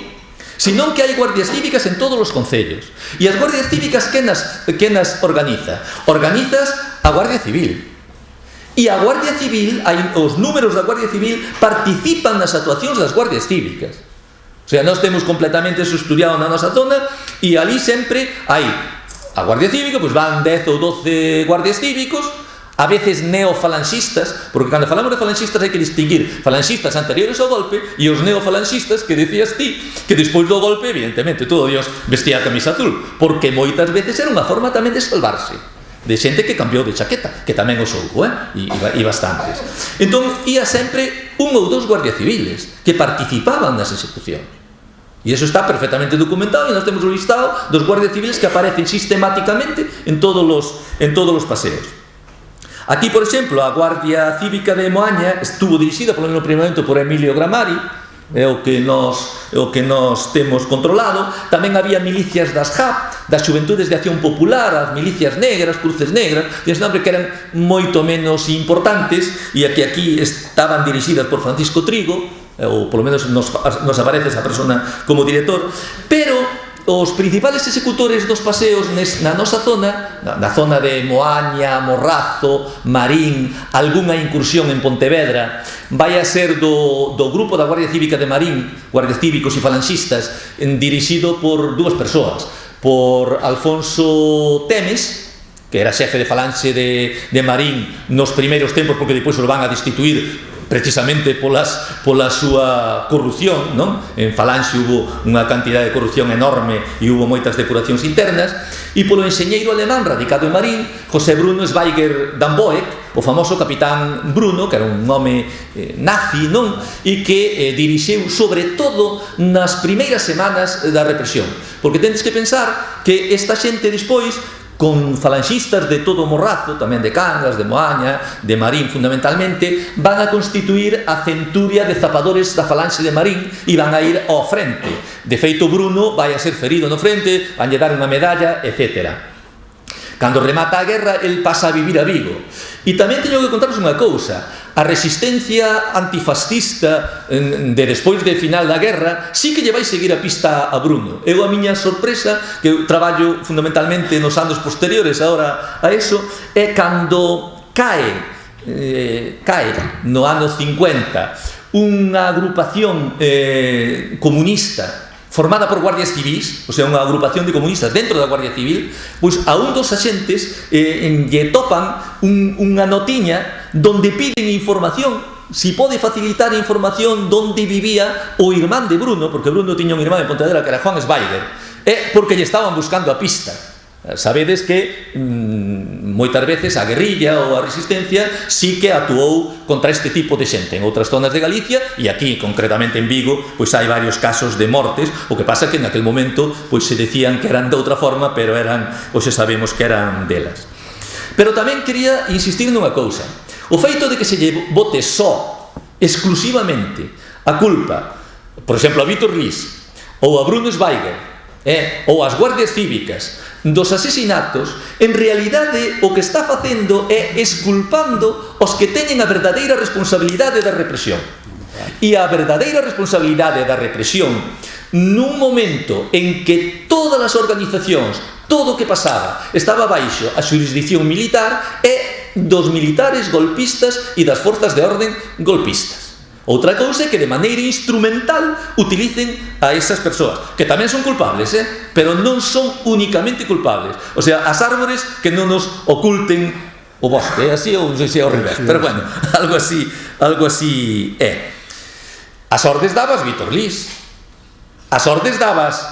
senón que hai guardias cívicas en todos os concellos. E as guardias cívicas que nas organiza? Organizas a Guardia Civil. E a Guardia Civil, os números da Guardia Civil participan nas actuacións das guardias cívicas. O sea, nós temos completamente eso estudiado na nosa zona e ali sempre hai a Guardia Cívica, pois van 10 ou 12 guardias cívicos, a veces neofalanxistas, porque cando falamos de falanxistas hai que distinguir falanxistas anteriores ao golpe e os neofalanxistas que decías ti, que despois do golpe, evidentemente, todo Dios vestía a camisa azul, porque moitas veces era unha forma tamén de salvarse, de xente que cambiou de chaqueta, que tamén os houbo, e bastantes. Entón, ia sempre un ou dous guardias civiles que participaban nas execucións. E iso está perfectamente documentado e nós temos o listado dos guardias civiles que aparecen sistemáticamente en todos os paseos. Aquí, por exemplo, a Guardia Cívica de Moaña estuvo dirixida polo mesmo primeiro momento por Emilio Gramari, é o que nós temos controlado. Tamén había milicias das JAP, das Xuventudes de Acción Popular, as milicias negras, cruces negras, que eran moito menos importantes, e aquí estaban dirixidas por Francisco Trigo, ou polo menos nos aparece esa persona como director, pero os principales executores dos paseos na nosa zona, na zona de Moaña, Morrazo, Marín, algunha incursión en Pontevedra, vai a ser do grupo da Guardia Cívica de Marín, guardias cívicos e falanxistas, dirixido por dúas persoas, por Alfonso Temes, que era xefe de falanxe de Marín nos primeiros tempos, porque depois os van a destituir precisamente pola súa corrupción, non? En Falanxe hubo unha cantidad de corrupción enorme e hubo moitas depuracións internas, e polo enxeñeiro alemán radicado en Marín, José Bruno Schweiger Damboek, o famoso capitán Bruno, que era un home nazi, non? E que dirixeu sobre todo nas primeiras semanas da represión, porque tendes que pensar que esta xente despois, con falanxistas de todo o Morrazo, tamén de Cangas, de Moaña, de Marín fundamentalmente, van a constituir a centuria de zapadores da falanxe de Marín e van a ir ao frente. De feito, Bruno vai a ser ferido no frente, van a dar unha medalla, etc. Cando remata a guerra, el pasa a vivir a Vigo. E tamén teño que contaros unha cousa: a resistencia antifascista de despois de final da guerra sí que lle vai seguir a pista a Bruno. Eu, a miña sorpresa, que eu traballo fundamentalmente nos anos posteriores agora a eso, é cando cae no ano 50 unha agrupación comunista formada por guardias civis, o sea, unha agrupación de comunistas dentro da Guardia Civil, pois a un dos axentes lle topan unha notiña donde piden información, si pode facilitar información donde vivía o irmán de Bruno, porque Bruno tiña un irmán en Pontevedra que era Juan Schweiger, porque lle estaban buscando a pista. Sabedes que moitas veces a guerrilla ou a resistencia sí que actuou contra este tipo de xente en outras zonas de Galicia, e aquí concretamente en Vigo pois hai varios casos de mortes. O que pasa que en aquel momento pois se decían que eran de outra forma, pero hoxe sabemos que eran delas. Pero tamén quería insistir nunha cousa: o feito de que se lle bote só exclusivamente a culpa, por exemplo, a Vítor Lís ou a Bruno Schweiger ou as guardias cívicas dos asesinatos, en realidade o que está facendo é exculpando os que teñen a verdadeira responsabilidade da represión. E a verdadeira responsabilidade da represión, nun momento en que todas as organizacións, todo o que pasaba, estaba baixo a xurisdicción militar, é dos militares golpistas e das forzas de orden golpistas. Outra cousa é que de maneira instrumental utilicen a esas persoas, que tamén son culpables, pero non son únicamente culpables. O sea, as árbores que non nos oculten o bosque, é así ou non sei se é ao revés, pero bueno, algo así é. As ordes dabas Vítor Lís, as ordes dabas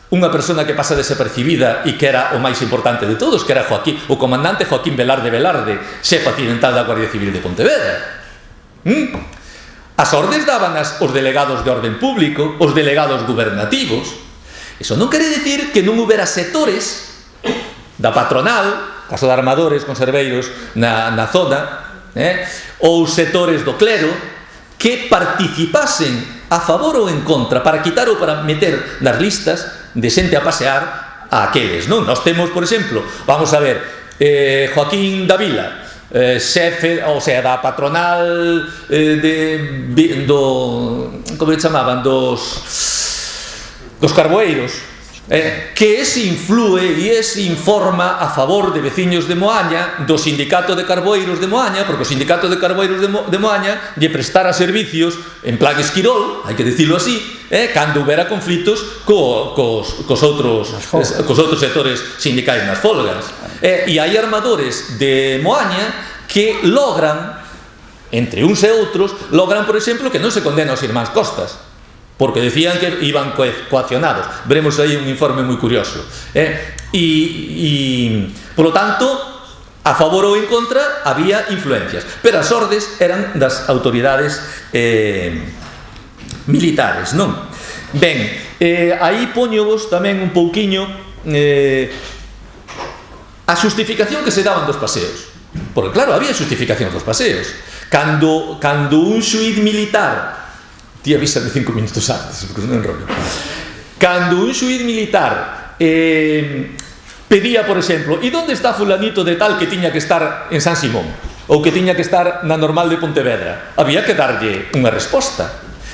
unha persona que pasa desapercibida e que era o máis importante de todos, que era o comandante Joaquín Velarde Velarde, xefe accidental da Guardia Civil de Pontevedra. As ordes dábanas os delegados de orden público, os delegados gubernativos. Iso non quere dicir que non houbera sectores da patronal, caso de armadores, conserveiros na zona, ou sectores do clero, que participasen a favor ou en contra, para quitar ou para meter nas listas de xente a pasear a aqueles, non? Nós temos, por exemplo, vamos a ver, Joaquín Davila, xefe, o sea, da patronal como se chamaban, dos carboeiros, que ese influe e ese informa a favor de veciños de Moaña, do sindicato de carboeiros de Moaña, porque o sindicato de carboeiros de Moaña lle prestara servicios en plan Esquirol, hai que dicilo así, cando houbera conflitos cos outros sectores sindicais nas folgas. E hai armadores de Moaña que logran, entre uns e outros, logran, por exemplo, que non se condena aos irmáns Costas, porque decían que iban coaccionados. Veremos aí un informe moi curioso. Polo tanto, a favor ou en contra, había influencias. Pero as ordes eran das autoridades militares, non? Ben, aí poñovos tamén un pouquiño a xustificación que se daban dos paseos. Porque, claro, había xustificación dos paseos. Cando un xuíz militar... Ti avísame 5 minutos antes, porque non enrollo. Cando un xuíz militar pedía, por exemplo, e onde está fulanito de tal que tiña que estar en San Simón, ou que tiña que estar na normal de Pontevedra, había que darlle unha resposta.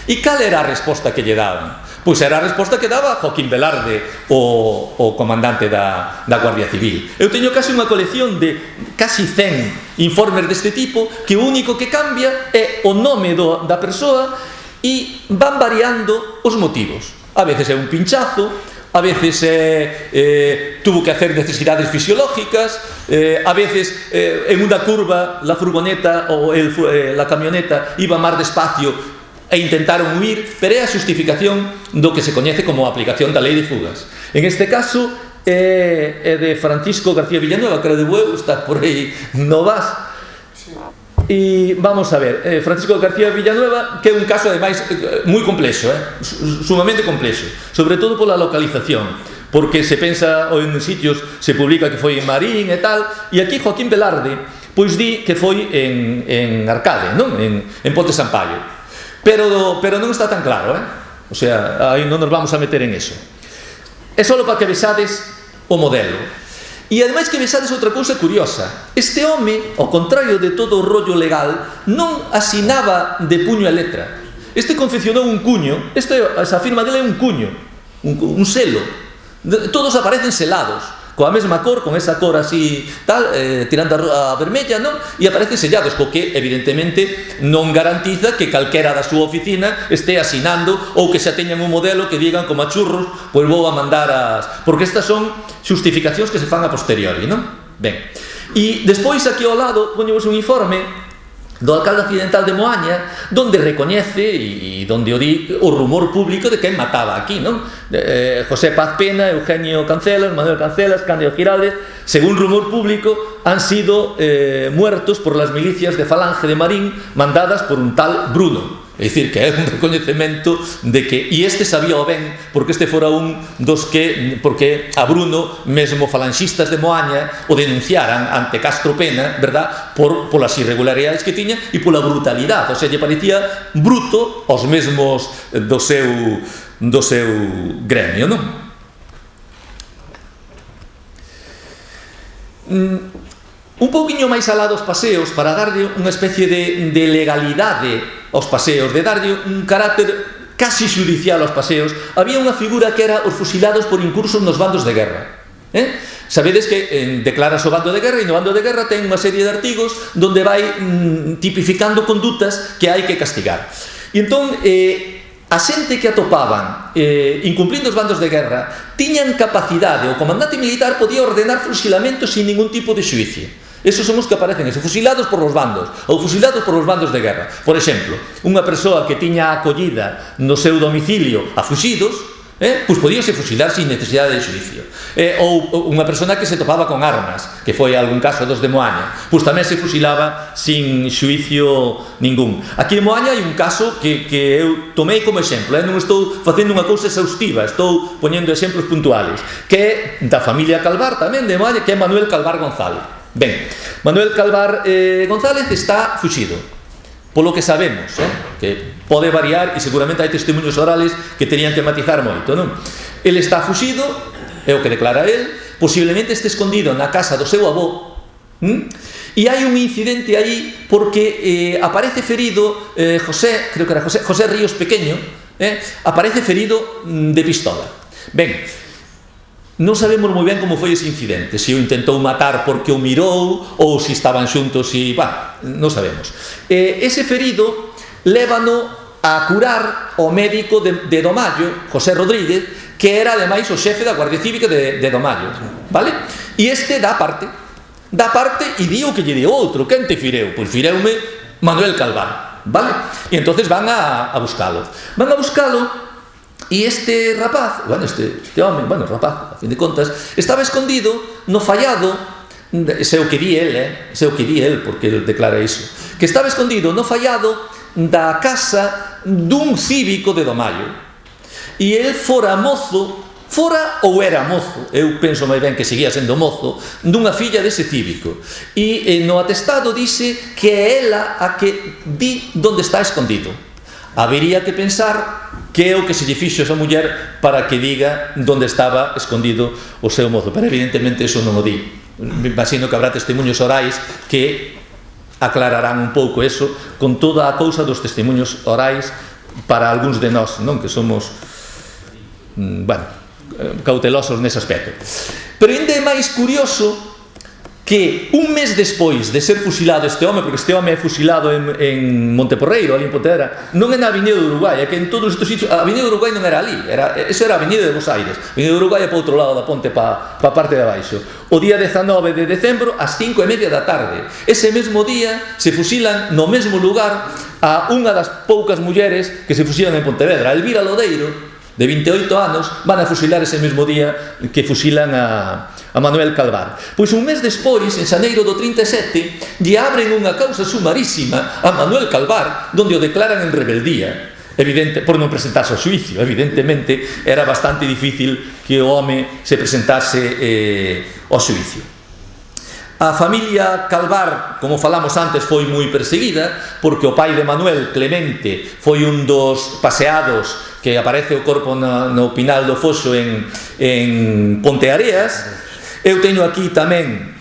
E cal era a resposta que lle daban? Pois era a resposta que daba Joaquín Velarde, o comandante da Guardia Civil. Eu teño casi unha colección de casi 100 informes deste tipo, que o único que cambia é o nome da persoa e van variando os motivos. A veces é un pinchazo, a veces tuvo que hacer necesidades fisiológicas, a veces en unha curva la furgoneta ou la camioneta iba máis despacio e intentaron huir, pero é a xustificación do que se coñece como aplicación da lei de fugas. En este caso é de Francisco García Villanueva, que era de Bueu, está por aí no VAS. E vamos a ver, Francisco García Villanueva, que é un caso ademais moi complexo, sumamente complexo, sobre todo pola localización, porque se pensa ou en sitios se publica que foi en Marín e tal, e aquí Joaquín Velarde pois di que foi en Arcade, non? En Ponte Sampaio, pero non está tan claro, o sea, aí non nos vamos a meter en eso. É só para que vexades o modelo. E ademais que vexades outra cousa curiosa, este home, ao contrario de todo o rollo legal, non asinaba de puño e letra. Este confeccionou un cuño, esa firma dele é un cuño, un selo. Todos aparecen selados, coa mesma cor, con esa cor así tal, tirando a vermella, non? E aparecen sellados, co que evidentemente non garantiza que calquera da súa oficina este asinando, ou que xa teñan un modelo que digan como a churros, pois vou a mandar porque estas son xustificacións que se fan a posteriori, non? Ben, e despois aquí ao lado poñemos un informe do alcalde accidental de Moaña, donde recoñece e donde o di o rumor público de quen mataba aquí, non? José Paz Pena, Eugenio Cancelas, Manuel Cancelas, Cándido Giraldez, según rumor público, han sido muertos por las milicias de Falange de Marín mandadas por un tal Bruno. É dicir, que é un recoñecemento de que, e este sabía o ben, porque este fora un dos que, porque a Bruno, mesmo falanxistas de Moaña, o denunciaran ante Castro Pena, verdad, polas irregularidades que tiña e pola brutalidade, o sea, lle parecía bruto aos mesmos do seu gremio, non? Un pouquiño máis alá dos paseos, para darlle unha especie de legalidade aos paseos, de darlle un carácter casi xudicial aos paseos, había unha figura que era os fusilados por incursos nos bandos de guerra. Sabedes que declaras o bando de guerra, e no bando de guerra ten unha serie de artigos donde vai tipificando condutas que hai que castigar. E entón, a xente que atopaban incumplindo os bandos de guerra tiñan capacidade, o comandante militar podía ordenar fusilamentos sin ningún tipo de xuicio. Esos son os que aparecen, fusilados por los bandos ou fusilados por los bandos de guerra. Por exemplo, unha persoa que tiña acollida no seu domicilio a fuxidos, pois podíase fusilar sin necesidade de xuicio. Ou unha persona que se topaba con armas, que foi algún caso dos de Moaña, pois tamén se fusilaba sin xuicio ningún. Aquí en Moaña hai un caso que eu tomei como exemplo, non estou facendo unha cousa exhaustiva, estou poñendo exemplos puntuales, que é da familia Calvar tamén de Moaña, que é Manuel Calvar González. Ben, Manuel Calvar González está fuxido, polo que sabemos, que pode variar e seguramente hai testemunhos orales que terían que matizar moito, non? Ele está fuxido, é o que declara el, posiblemente este escondido na casa do seu avó, e hai un incidente aí porque aparece ferido José, creo que era José Ríos Pequeño, aparece ferido de pistola. Ben, non sabemos moi ben como foi ese incidente, se o intentou matar porque o mirou ou se estaban xuntos e, non sabemos. Ese ferido lévano a curar o médico de Domallo, José Rodríguez, que era ademais o xefe da Guardia Cívica de Domallo, vale? E este dá parte e di o que lle di outro. Quen te fireu? Pois fireume Manuel Calvar, vale? E entonces van a buscalo. E este rapaz, este home, rapaz, a fin de contas, estaba escondido no fallado, ese é o que di el, porque el declara iso, que estaba escondido no fallado da casa dun cívico de Domallo. E el fora mozo, ou era mozo, eu penso máis ben que seguía sendo mozo, dunha filla dese cívico. E no atestado dice que é ela a que di onde está escondido. Habería que pensar que é o que se lle fixo a esa muller para que diga onde estaba escondido o seu mozo, pero evidentemente eso non o di. Imagino que habrá testemunhos orais que aclararán un pouco eso, con toda a cousa dos testemunhos orais para algúns de nós, non, que somos cautelosos nese aspecto. Pero ainda é máis curioso que un mes despois de ser fusilado este home, porque este home é fusilado en Monteporreiro, ali en Pontevedra, non é na Avenida do Uruguai, é que en todos estes sitios, a Avenida do Uruguai non era ali, eso era a Avenida de Buenos Aires, a Avenida do Uruguai é para outro lado da ponte, para a parte de abaixo. O día 19 de decembro, ás 5:30 da tarde, ese mesmo día se fusilan no mesmo lugar a unha das poucas mulleres que se fusilan en Pontevedra, Elvira Lodeiro, de 28 anos, van a fusilar ese mesmo día que fusilan a Manuel Calvar. Pois un mes despois, en xaneiro do 37, lle abren unha causa sumarísima a Manuel Calvar, donde o declaran en rebeldía, por non presentarse ao xuicio. Evidentemente era bastante difícil que o home se presentase ao xuicio. A familia Calvar, como falamos antes, foi moi perseguida, porque o pai de Manuel, Clemente, foi un dos paseados que aparece o corpo no Pinal do Foxo en Ponteareas. Eu teño aquí tamén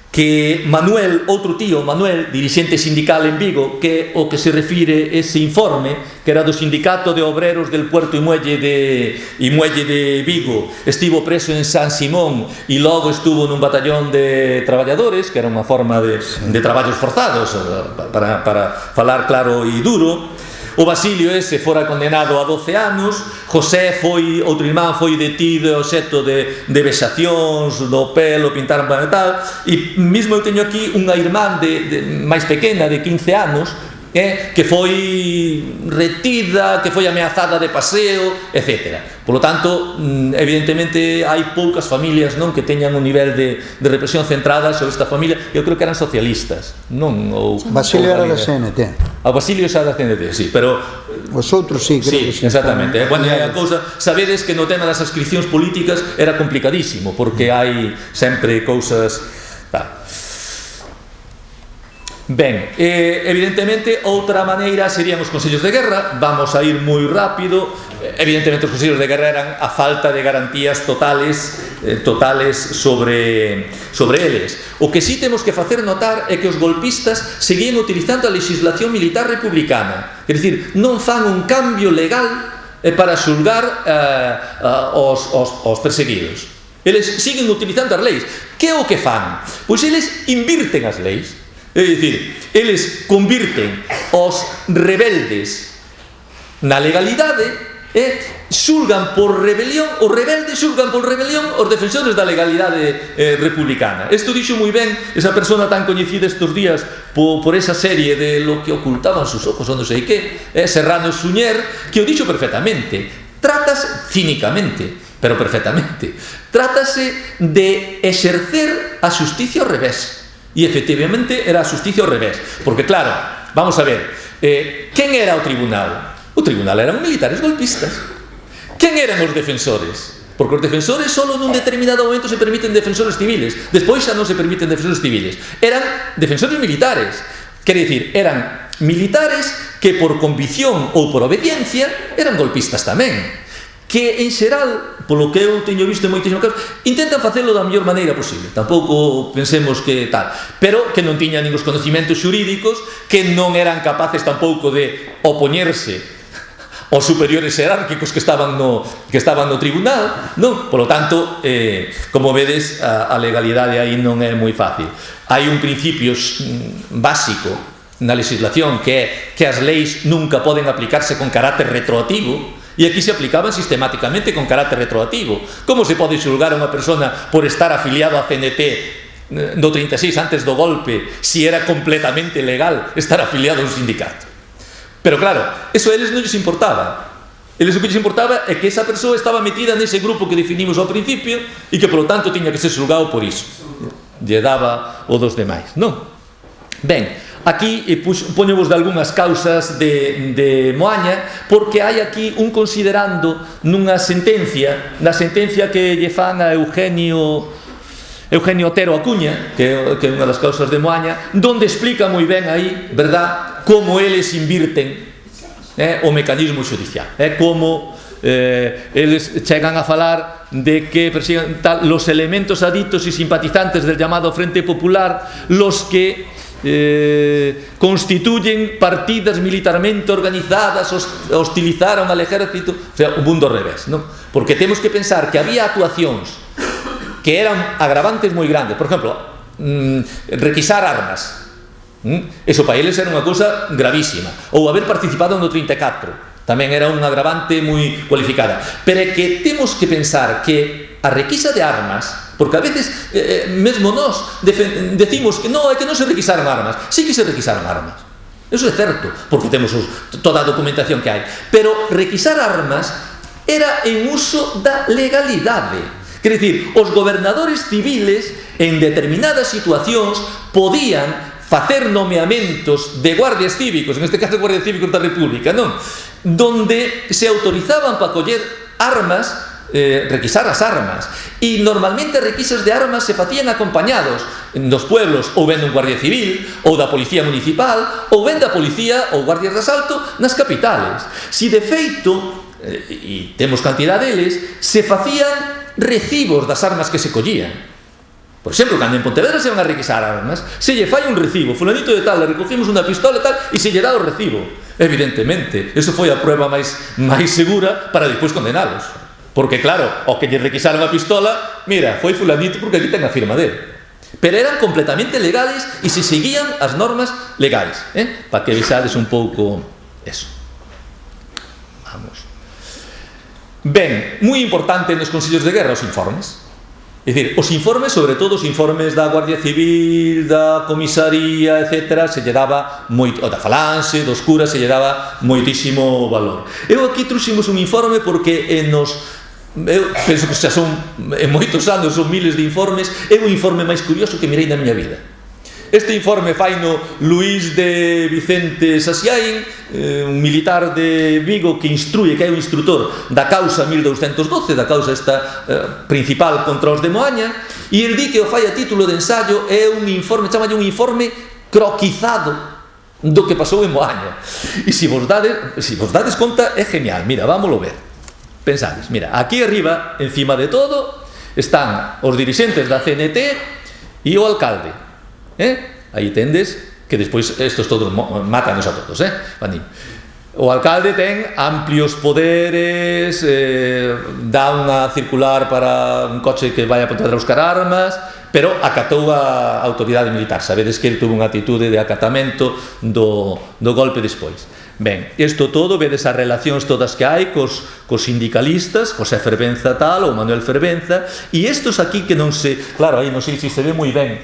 que Manuel, outro tío, Manuel, dirixente sindical en Vigo, que o que se refire ese informe, que era do Sindicato de Obreros del Puerto e Muelle de Vigo, estivo preso en San Simón e logo estuvo nun batallón de traballadores, que era unha forma de traballos forzados, para falar claro e duro. O Basilio ese fora condenado a 12 anos, José outro irmán foi detido obxecto de vexacións do pelo, pintaron para tal, e mesmo eu teño aquí unha irmán máis pequena de 15 anos, que foi retida, que foi ameazada de paseo, etc. Por lo tanto, evidentemente hai poucas familias, non, que teñan un nivel de represión centrada sobre esta familia. Eu creo que eran socialistas, non? Basilio era da CNT. A Basilio xa da CNT, sí, pero os outros sí, creo que sí. Exactamente. Bueno, a cousa, sabedes que no tema das adscripcións políticas era complicadísimo, porque hai sempre cousas Ben, evidentemente, outra maneira serían os consellos de guerra. Vamos a ir moi rápido. Evidentemente, os consellos de guerra eran a falta de garantías totales sobre eles. O que sí temos que facer notar é que os golpistas seguían utilizando a legislación militar republicana. É dicir, non fan un cambio legal para xulgar os perseguidos. Eles siguen utilizando as leis. Que é o que fan? Pois eles invirten as leis. É dicir, eles convirten os rebeldes Na legalidade xulgan por rebelión, os rebeldes xulgan por rebelión os defensores da legalidade republicana. Isto dixo moi ben esa persona tan coñecida estes días por esa serie de Lo que ocultaban sus ojos ou non sei que, Serrano Suñer, que o dixo perfectamente. Tratas cínicamente, pero perfectamente. Trátase de exercer a xusticia ao revés. E efectivamente era a xusticia ao revés. Porque claro, vamos a ver, quen era o tribunal? O tribunal eran militares golpistas. Quen eran os defensores? Porque os defensores só nun determinado momento se permiten defensores civiles, despois xa non se permiten defensores civiles. Eran defensores militares. Quere dicir, eran militares que por convicción ou por obediencia eran golpistas tamén, que en xeral, polo que eu teño visto en moitísimos casos, intentan facelo da mellor maneira posible. Tampouco pensemos que tal, pero que non tiñan ningos conocimientos xurídicos, que non eran capaces tampouco de opoñerse os superiores xerárquicos que estaban no tribunal, non? Por lo tanto, como vedes, a legalidade aí non é moi fácil. Hai un principio básico na legislación que é que as leis nunca poden aplicarse con carácter retroactivo, e aquí se aplicaban sistemáticamente con carácter retroactivo. Como se pode xulgar a unha persona por estar afiliado a CNT do 36 antes do golpe se era completamente legal estar afiliado a un sindicato? Pero claro, eso a eles non lles importaba. Eles o que lles importaba é que esa persoa estaba metida nese grupo que definimos ao principio e que, polo tanto, tiña que ser xulgado por iso. Lle daba o dos demais, non? Ben, aquí poñevos de algunhas causas de Moaña, porque hai aquí un considerando nunha sentencia, na sentencia que lle fan a Eugenio Otero Acuña, que é unha das causas de Moaña, donde explica moi ben aí, verdad, como eles invirten o mecanismo judicial, como eles chegan a falar de que persiguen los elementos adictos y simpatizantes del llamado Frente Popular, los que constituyen partidas militarmente organizadas, hostilizaron al ejército, o sea, un mundo ao revés, non? Porque temos que pensar que había actuacións que eran agravantes moi grandes. Por exemplo, requisar armas. Eso para eles era unha cousa gravísima. Ou haber participado no 34 tamén era un agravante moi cualificada. Pero é que temos que pensar que a requisa de armas, porque a veces mesmo nós decimos que non, é que non se requisaron armas. Sí que se requisaron armas, eso é certo, porque temos toda a documentación que hai. Pero requisar armas era en uso da legalidade. Quer dicir, os gobernadores civiles en determinadas situacións podían facer nomeamentos de guardias cívicos, en este caso guardias cívicos da República, non? Donde se autorizaban para coller armas, requisar as armas, e normalmente as requisas de armas se facían acompañados nos pueblos ou ben dun guardia civil ou da policía municipal ou ben da policía ou guardias de asalto nas capitales. Si de feito, e temos cantidad deles, se facían recibos das armas que se collían. Por exemplo, cando en Pontevedra se van a requisar armas, se lle fai un recibo, fulanito de tal, le recogimos unha pistola e tal, e se lle dá o recibo. Evidentemente, eso foi a prueba máis segura para despois condenalos. Porque claro, ao que lle requisaron a pistola, mira, foi fulanito porque aquí ten a firma dele. Pero eran completamente legales e se seguían as normas legais, para que visades un pouco eso. Vamos. Ben, moi importante nos consellos de guerra os informes. É dicir, os informes, sobre todo os informes da Guardia Civil, da Comisaría, etc., se lle daba moito, da Falanxe, dos curas, se lle daba moitísimo valor. Eu aquí trouximos un informe porque eu penso que xa son, en moitos anos, son miles de informes, é o informe máis curioso que mirei na miña vida. Este informe faino Luís de Vicente Sasiain, un militar de Vigo que instrúe, que é o instructor da causa 1212, da causa esta principal contra os de Moaña, e el di que o fai a título de ensayo, é un informe, chamalle un informe croquizado do que pasou en Moaña. E se vos dades conta, é genial. Mira, vámoslo ver. Pensades, mira, aquí arriba, encima de todo, están os dirixentes da CNT e o alcalde. Aí tendes que despois estos todos mátanos a todos, o alcalde ten amplios poderes, dá unha circular para un coche que vai a Pontevedra a buscar armas, pero acatou a autoridade militar. Sabedes que ele tuvo unha atitude de acatamento do golpe despois. Ben, isto todo, vedes as relacións todas que hai cos sindicalistas, José Fervenza tal ou Manuel Fervenza, e estos aquí que non se... Claro, aí non sei se ve moi ben.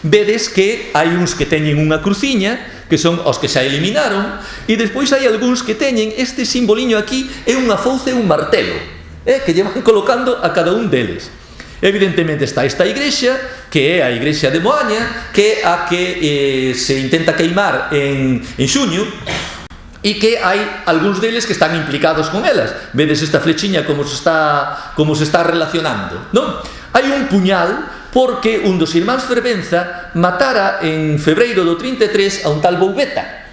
Vedes que hai uns que teñen unha cruciña, que son os que xa eliminaron, e despois hai algúns que teñen este simboliño aquí, é unha fouce e un martelo, que lle van colocando a cada un deles. Evidentemente está esta igrexa, que é a igrexa de Moaña, que é a que se intenta queimar en xuño, e que hai algúns deles que están implicados con elas. Vedes esta flechiña como se está relacionando, non? Hai un puñal porque un dos irmáns Fervenza matara en febreiro do 33 a un tal Boubeta.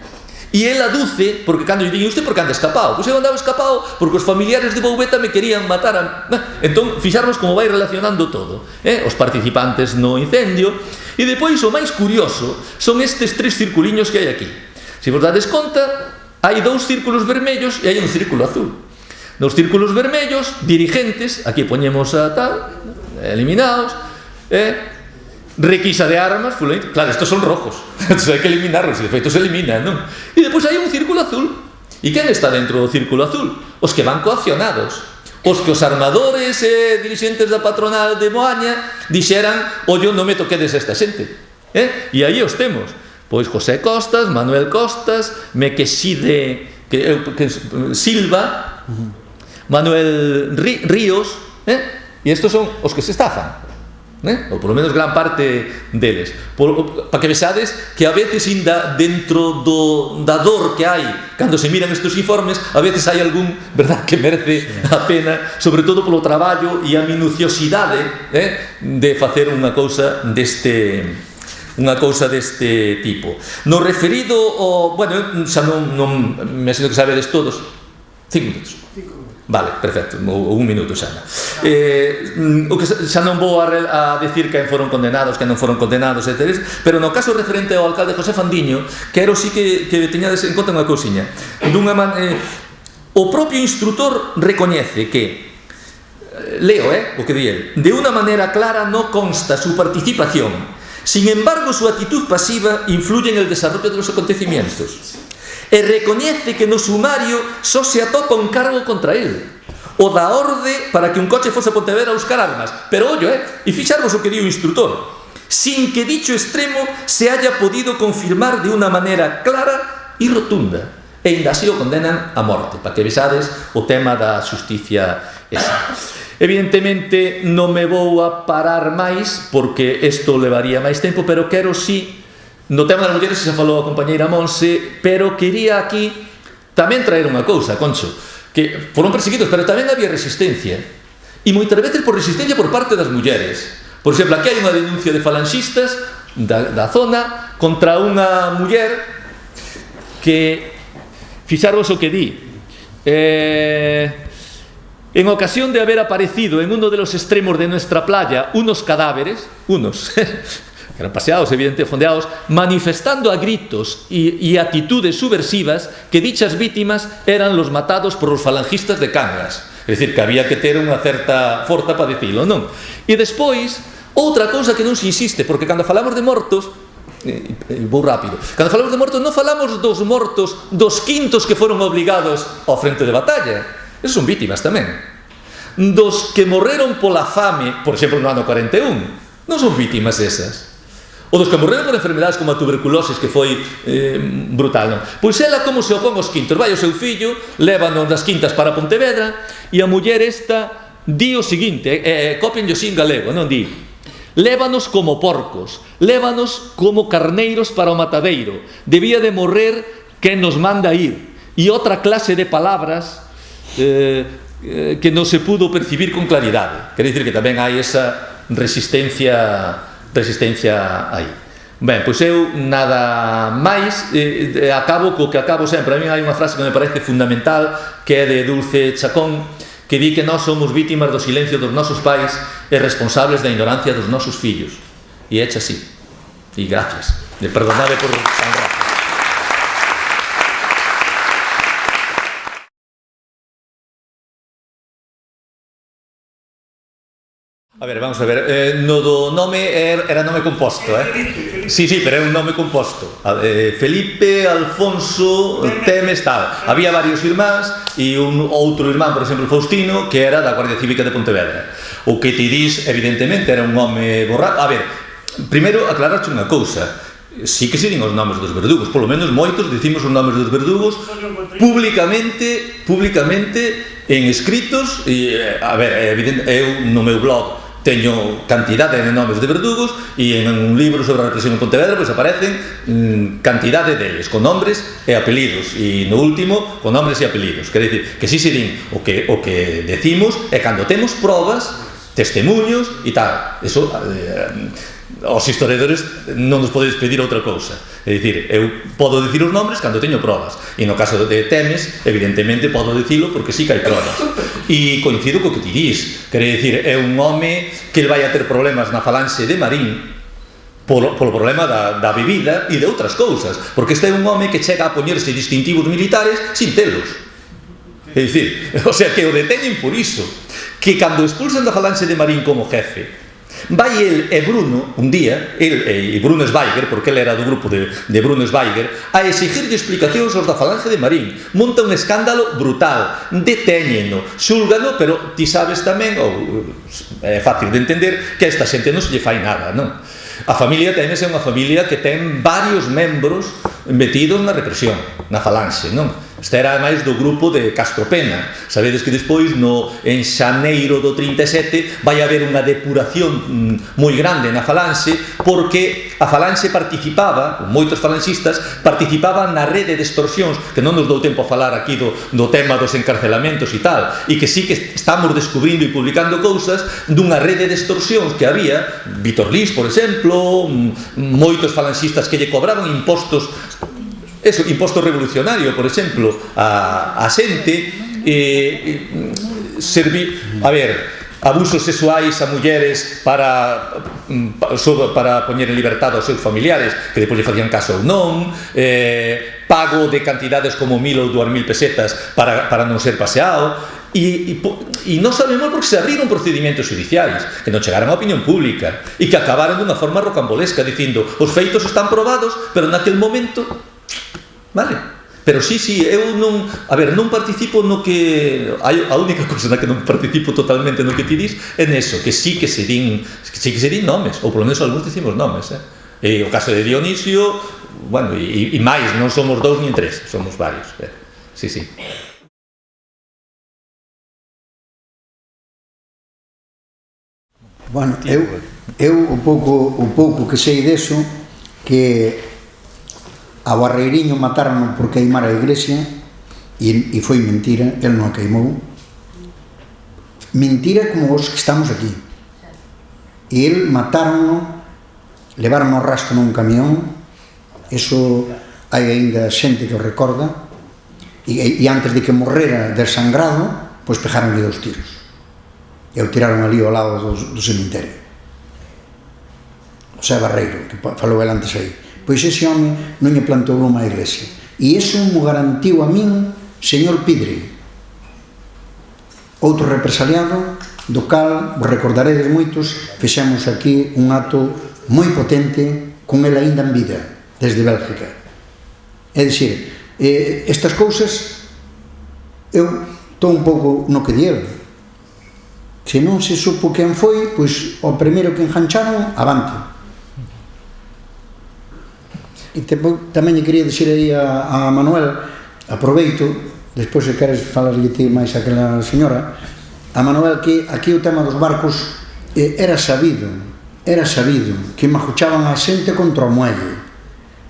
E ele aduce, porque cando lle digo, usted por que anda escapado? Pois eu andaba escapado porque os familiares de Boubeta me querían matar. Entón, fixarnos como vai relacionando todo, os participantes no incendio. E depois, o máis curioso son estes 3 circuliños que hai aquí. Se vos dades conta, hai 2 círculos vermellos e hai un círculo azul. Nos círculos vermellos, dirigentes, aquí poñemos a tal, eliminados, requisa de armas, claro, estos son rojos, entonces hai que eliminarlos, e de feito se eliminan, non? E depois hai un círculo azul. E quen está dentro do círculo azul? Os que van coaccionados, os que os armadores e dirixentes da patronal de Moaña dixeran, ollo, non me toquedes esta xente, e aí os temos. Pois José Costas, Manuel Costas, Mequexide Silva, Manuel Ríos, e estos son os que se estafan, ou polo menos gran parte deles, para que vexades que a veces inda dentro da dor que hai cando se miran estes informes, a veces hai algún, verdad, que merece a pena, sobre todo polo traballo e a minuciosidade de facer unha cousa deste tipo. No referido ao... Bueno, xa non me asino que sabedes todos. 5 minutos. Vale, perfecto, ou 1 minuto xa. O que xa non vou a decir quen foron condenados, quen non foron condenados, etc. Pero no caso referente ao alcalde José Fandiño, quero sí que teñades en conta unha cousiña. O propio instrutor recoñece que, leo, o que di el, de unha maneira clara no consta su participación. Sin embargo, su actitud pasiva influye en el desarrollo de los acontecimientos. E recoñece que no sumario só se atopa un cargo contra él, o da orde para que un coche fose a Pontevedra a buscar armas. Pero ollo, e fixarvos o que di o instrutor, sin que dicho extremo se haya podido confirmar de una manera clara e rotunda. E ainda así o condenan a morte, para que vexades o tema da xusticia esa. Evidentemente non me vou a parar máis porque isto levaría máis tempo, pero quero sí, no tema das mulleres xa falou a compañeira Monse, pero quería aquí tamén traer unha cousa, Concho, que foron perseguidos, pero tamén había resistencia, e moitas veces por resistencia por parte das mulleres. Por exemplo, aquí hai unha denuncia de falanxistas da zona contra unha muller que, fixarvos o que di, en ocasión de haber aparecido en uno de los extremos de nuestra playa unos cadáveres, que eran paseados, evidentemente fondeados, manifestando a gritos y actitudes subversivas que dichas víctimas eran los matados por los falangistas de Cangas. É dicir, que había que ter unha certa forza para dicilo, non? E despois, outra cousa que non se insiste, porque cando falamos de mortos, vou rápido, cando falamos de mortos non falamos dos mortos dos quintos que foron obligados ao frente de batalla. Esos son vítimas tamén. Dos que morreron pola fame, por exemplo, no ano 41, non son vítimas esas. Ou dos que morreron por enfermedades como a tuberculosis, que foi brutal, non? Pois ela como se opón aos quintos, vai o seu fillo, lévanos das quintas para Pontevedra, e a muller esta di o seguinte, copienllo sin galego, non di: lévanos como porcos, lévanos como carneiros para o matadeiro, debía de morrer quen nos manda ir, e outra clase de palabras que non se pudo percibir con claridade. Quer dicir que tamén hai esa resistencia aí. Ben, pois eu nada máis, acabo co que acabo sempre. A mí hai unha frase que me parece fundamental, que é de Dulce Chacón, que di que nós somos vítimas do silencio dos nosos pais e responsables da ignorancia dos nosos fillos. E é así. E gracias. Perdonade por tan rápido. A ver, vamos a ver, no do nome era nome composto, Sí, pero é un nome composto. Felipe, Alfonso, Temes, tal. Había varios irmáns e un outro irmán, por exemplo, Faustino, que era da Guardia Cívica de Pontevedra. O que ti dis, evidentemente, era un home borrado. A ver, primeiro aclararche unha cousa. Sí que se din os nomes dos verdugos, polo menos moitos dicimos os nomes dos verdugos públicamente en escritos e, a ver, evidente, eu no meu blog teño cantidade de nomes de verdugos e en un libro sobre a represión en Pontevedra pois aparecen cantidade deles con nombres e apelidos e no último con nombres e apelidos, quer dicir que si se din o que decimos e cando temos probas, testemunhos e tal, eso os historiadores non nos podedes pedir outra cousa, é dicir, eu podo dicir os nombres cando teño probas e no caso de Temes, evidentemente podo dicilo porque sí que hai probas e coincido co que ti dis, quer dicir é un home que vai a ter problemas na falanxe de Marín polo problema da bebida e de outras cousas, porque este é un home que chega a poñerse distintivos militares sin telos, é dicir, o sea que o deteñen por iso, que cando expulsan da falanxe de Marín como jefe vai el e Bruno, un día, el e Bruno Schweiger, porque ele era do grupo de Bruno Schweiger, a exigirlle explicacións aos da falange de Marín. Monta un escándalo brutal, detéñeno, xúlgano, pero ti sabes tamén, ou é fácil de entender, que a esta xente non se lle fai nada, non? A familia Temes é unha familia que ten varios membros metidos na represión, na falanxe, non? Este era máis do grupo de Castropena. Sabedes que despois, en xaneiro do 37, vai haber unha depuración moi grande na falanxe, porque a falanxe participaba, moitos falanxistas, participaban na rede de extorsións, que non nos dou tempo a falar aquí do tema dos encarcelamentos e tal, e que sí que estamos descubrindo e publicando cousas dunha rede de extorsións que había, Vítor Lís, por exemplo, moitos falanxistas que lle cobraban impostos, imposto revolucionario, por exemplo, a xente, abusos sexuais a mulleres para poñer en libertad aos seus familiares, que depois lle facían caso ou non, pago de cantidades como 1.000 ou 2.000 pesetas para non ser paseado, e non sabemos porque se abriron procedimentos judiciais que non chegaron á opinión pública e que acabaron dunha forma rocambolesca dicindo os feitos están probados, pero naquel momento, vale? Pero sí, eu non participo no que a única cousa na que non participo totalmente no que ti dis é neso, que sí que se din nomes, ou polo menos algúns dicimos nomes, e o caso de Dionisio, bueno, e máis, non somos 2 nin 3, somos varios, sí. Bueno, eu o pouco que sei deso, que a Barreiriño mataron por queimar a iglesia e foi mentira, el non a queimou, mentira como os que estamos aquí, e el mataron, levaron o rastro nun camión, eso hai aínda xente que o recorda, e antes de que morrera desangrado, pois pegaronlle 2 tiros e o tiraron ali ao lado do cemiterio. O sea, Barreiro, que falou el antes aí, pois ese home non lle plantou unha iglesia, e iso mo garantiu a min señor Pidre, outro represaliado do cal, vos recordaredes moitos, fixemos aquí un acto moi potente con el aínda en vida desde Bélgica. É dicir, estas cousas eu estou un pouco no que dieron. Se non se supo quen foi, pois o primeiro que engancharon, avante. E tamén lle quería dicir aí a Manuel, aproveito, despois se queres falarlle ti máis aquela señora, a Manuel, que aquí o tema dos barcos era sabido que majuchaban a xente contra o muelle,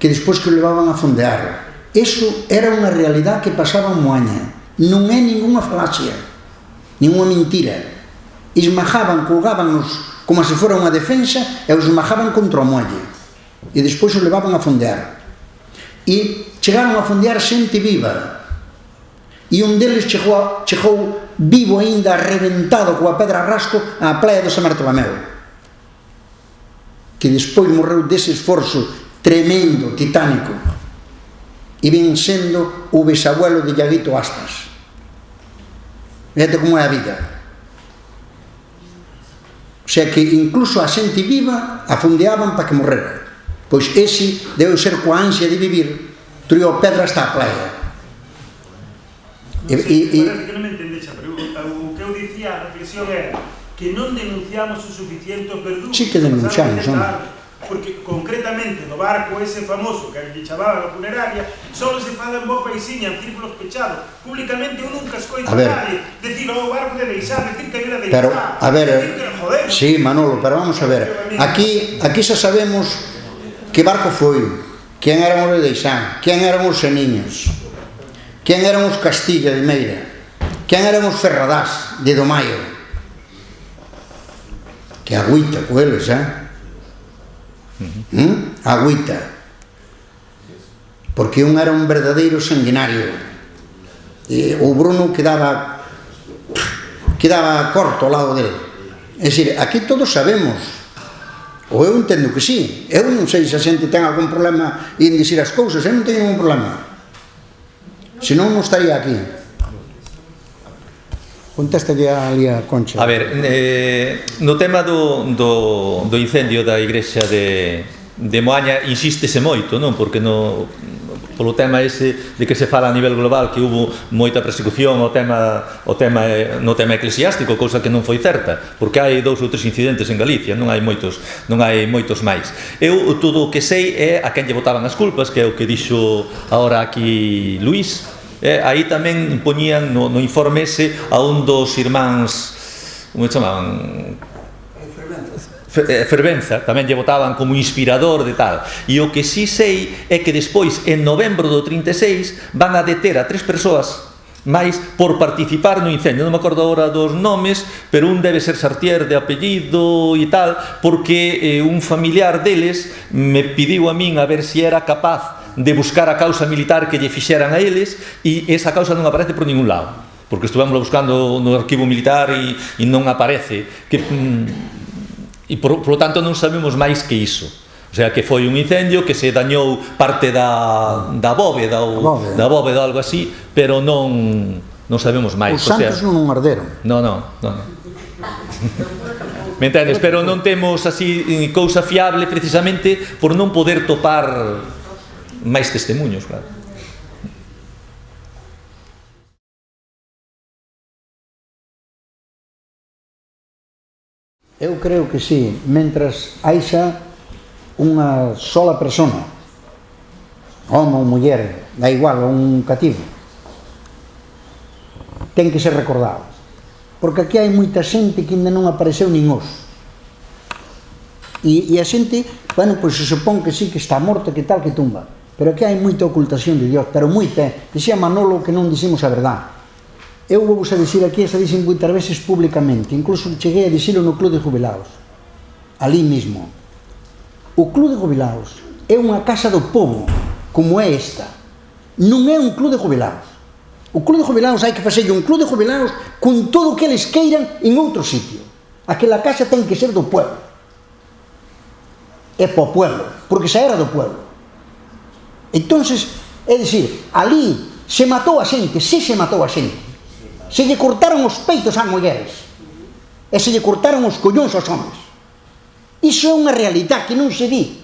que despois que o levaban a fondear. Eso era unha realidade que pasaba en Moaña, non é ninguna falacia, ninguna mentira. Esmajaban, colgábanos como se fora unha defensa e os esmajaban contra o muelle e despois o levaban a fondear, e chegaron a fondear xente viva, e un deles chegou vivo aínda, reventado coa pedra arrasto á playa do San Bartolomeu, que despois morreu dese esforzo tremendo, titánico, e ven sendo o bisabuelo de Iaguito Astas. Vete como é a vida. O sea que incluso a xente viva afundeaban para que morrera. Pois ese debe ser coa ansia de vivir, truiu pedra hasta a playa. Parece que non me entendexa, pero o que eu dicía, a reflexión era que non denunciamos o suficiente os verdugos. Sí que denunciamos, porque concretamente no barco ese famoso que lle chamaba a funeraria, só se fala en boa paisiña, en círculos pechados. Públicamente eu nunca escoito a nadie decir o barco de Deixar, decir que era Deixar. Pero, a ver, sí, Manolo, pero vamos a ver, aquí xa sabemos que barco foi, quen eran os de Deixar, quen eran os Seniños, quen eran os Castilla de Meira, quen eran os Ferradás de Domaio. Que agüita co eles, agüita, porque un era un verdadeiro sanguinario, o Bruno quedaba corto ao lado dele. É dicir, aquí todos sabemos, ou eu entendo que sí, eu non sei se a xente ten algún problema en dicir as cousas, eu non teño ningún problema, senón non estaría aquí. Contéstalle ali a Concha. A ver, no tema do incendio da igrexa de Moaña insístese moito, non? Porque polo tema ese de que se fala a nivel global que hubo moita persecución no tema eclesiástico, cousa que non foi certa, porque hai 2 ou 3 incidentes en Galicia, non hai moitos máis. Eu todo o que sei é a quen lle botaban as culpas, que é o que dixo agora aquí Luís. Aí tamén poñían no informe ese a un dos irmáns, como chamaban? Fervenza, tamén lle votaban como inspirador de tal. E o que sí sei é que despois, en novembro do 36, van a deter a 3 persoas máis por participar no incendio. Non me acordo agora dos nomes, pero un debe ser Sartier de apellido e tal, porque un familiar deles me pidiu a min a ver se era capaz de buscar a causa militar que lle fixeran a eles, e esa causa non aparece por ningún lado, porque estuvemos buscando no arquivo militar e non aparece, e por lo tanto non sabemos máis que iso. O sea, que foi un incendio que se dañou parte da bóveda ou algo así, pero non sabemos máis. Os santos non arderon. Non. Me entendes? Pero non temos así cousa fiable precisamente por non poder topar máis testemunhos, claro. Eu creo que sí, mentras haixa unha sola persona, home ou muller, da igual, un cativo, ten que ser recordado, porque aquí hai moita xente que ainda non apareceu nin os, e a xente, bueno, pois se supón que sí, que está morta, que tal, que tumba, pero aquí hai moita ocultación de Dios, pero moita, dixía Manolo que non dixemos a verdade. Eu vou a dicir aquí, esa dixen moitas veces públicamente, incluso cheguei a dixilo no Club de Jubilados, ali mismo. O Club de Jubilados é unha casa do povo, como é esta, non é un club de jubilados. O Club de Jubilados hai que facerlle un Club de Jubilados con todo o que eles queiran en outro sitio. Aquela casa ten que ser do pueblo, é po pueblo, porque xa era do pueblo. Entonces, é dicir, ali se matou a xente, se matou a xente. Se lle cortaron os peitos ás mulleres e se lle cortaron os collóns aos homes. Iso é unha realidade que non se di.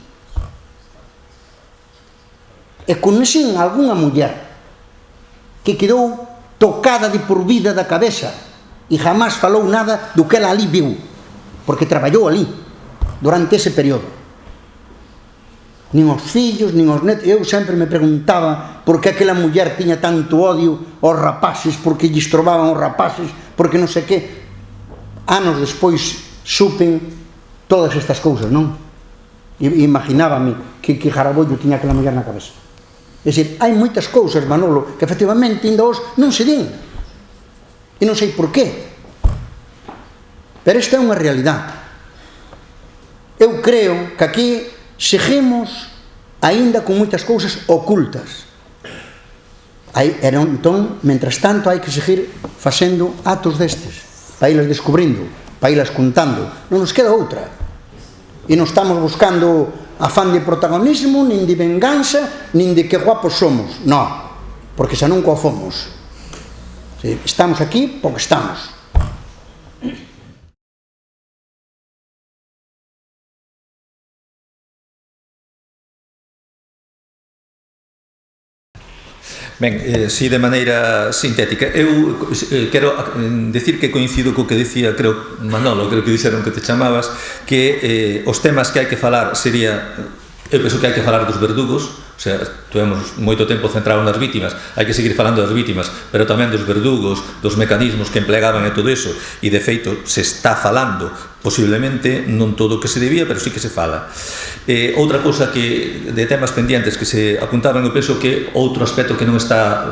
E conhecen algunha muller que quedou tocada de por vida da cabeza e jamás falou nada do que ela ali viu, porque traballou ali durante ese período. Nin os fillos, nin os netos. Eu sempre me preguntaba por que aquela muller tiña tanto odio aos rapaces, porque lle estrobaban os rapaces, porque non sei que. Anos despois supen todas estas cousas, non? E imaginábame que jarabollo tiña aquela muller na cabeza. É dicir, hai moitas cousas, Manolo, que efectivamente ainda hoxe non se din. E non sei por qué. Pero esta é unha realidade. Eu creo que aquí seguimos aínda con moitas cousas ocultas. Entón, mentras tanto, hai que seguir facendo atos destes, para ilas descubrindo, para ilas contando. Non nos queda outra. E non estamos buscando afán de protagonismo, nin de venganza, nin de que guapos somos. Non, porque xa nunca o fomos. Estamos aquí porque estamos. Ben, si de maneira sintética, eu quero decir que coincido co que decía, creo, Manolo, creo que dixeron que te chamabas, que os temas que hai que falar sería, eu penso que hai que falar dos verdugos. O sea, tuvemos moito tempo centrado nas vítimas, hai que seguir falando das vítimas, pero tamén dos verdugos, dos mecanismos que emplegaban e todo eso, e de feito se está falando, posiblemente non todo o que se debía, pero sí que se fala. Outra cousa que de temas pendientes que se apuntaban, eu penso que outro aspecto que non está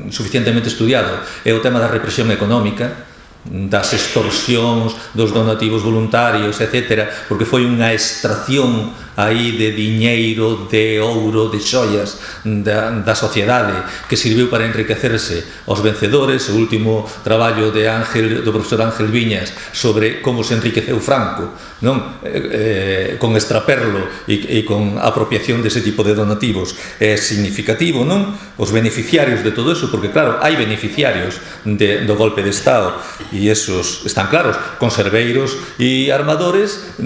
suficientemente estudiado é o tema da represión económica, das extorsións, dos donativos voluntarios, etc., porque foi unha extracción aí de diñeiro, de ouro, de xoias da sociedade que serviu para enriquecerse aos vencedores. O último traballo do profesor Ángel Viñas sobre como se enriqueceu Franco, non? Con extraperlo e con apropiación dese tipo de donativos é significativo, non? Os beneficiarios de todo eso, porque claro, hai beneficiarios do golpe de Estado e esos están claros, conserveiros e armadores,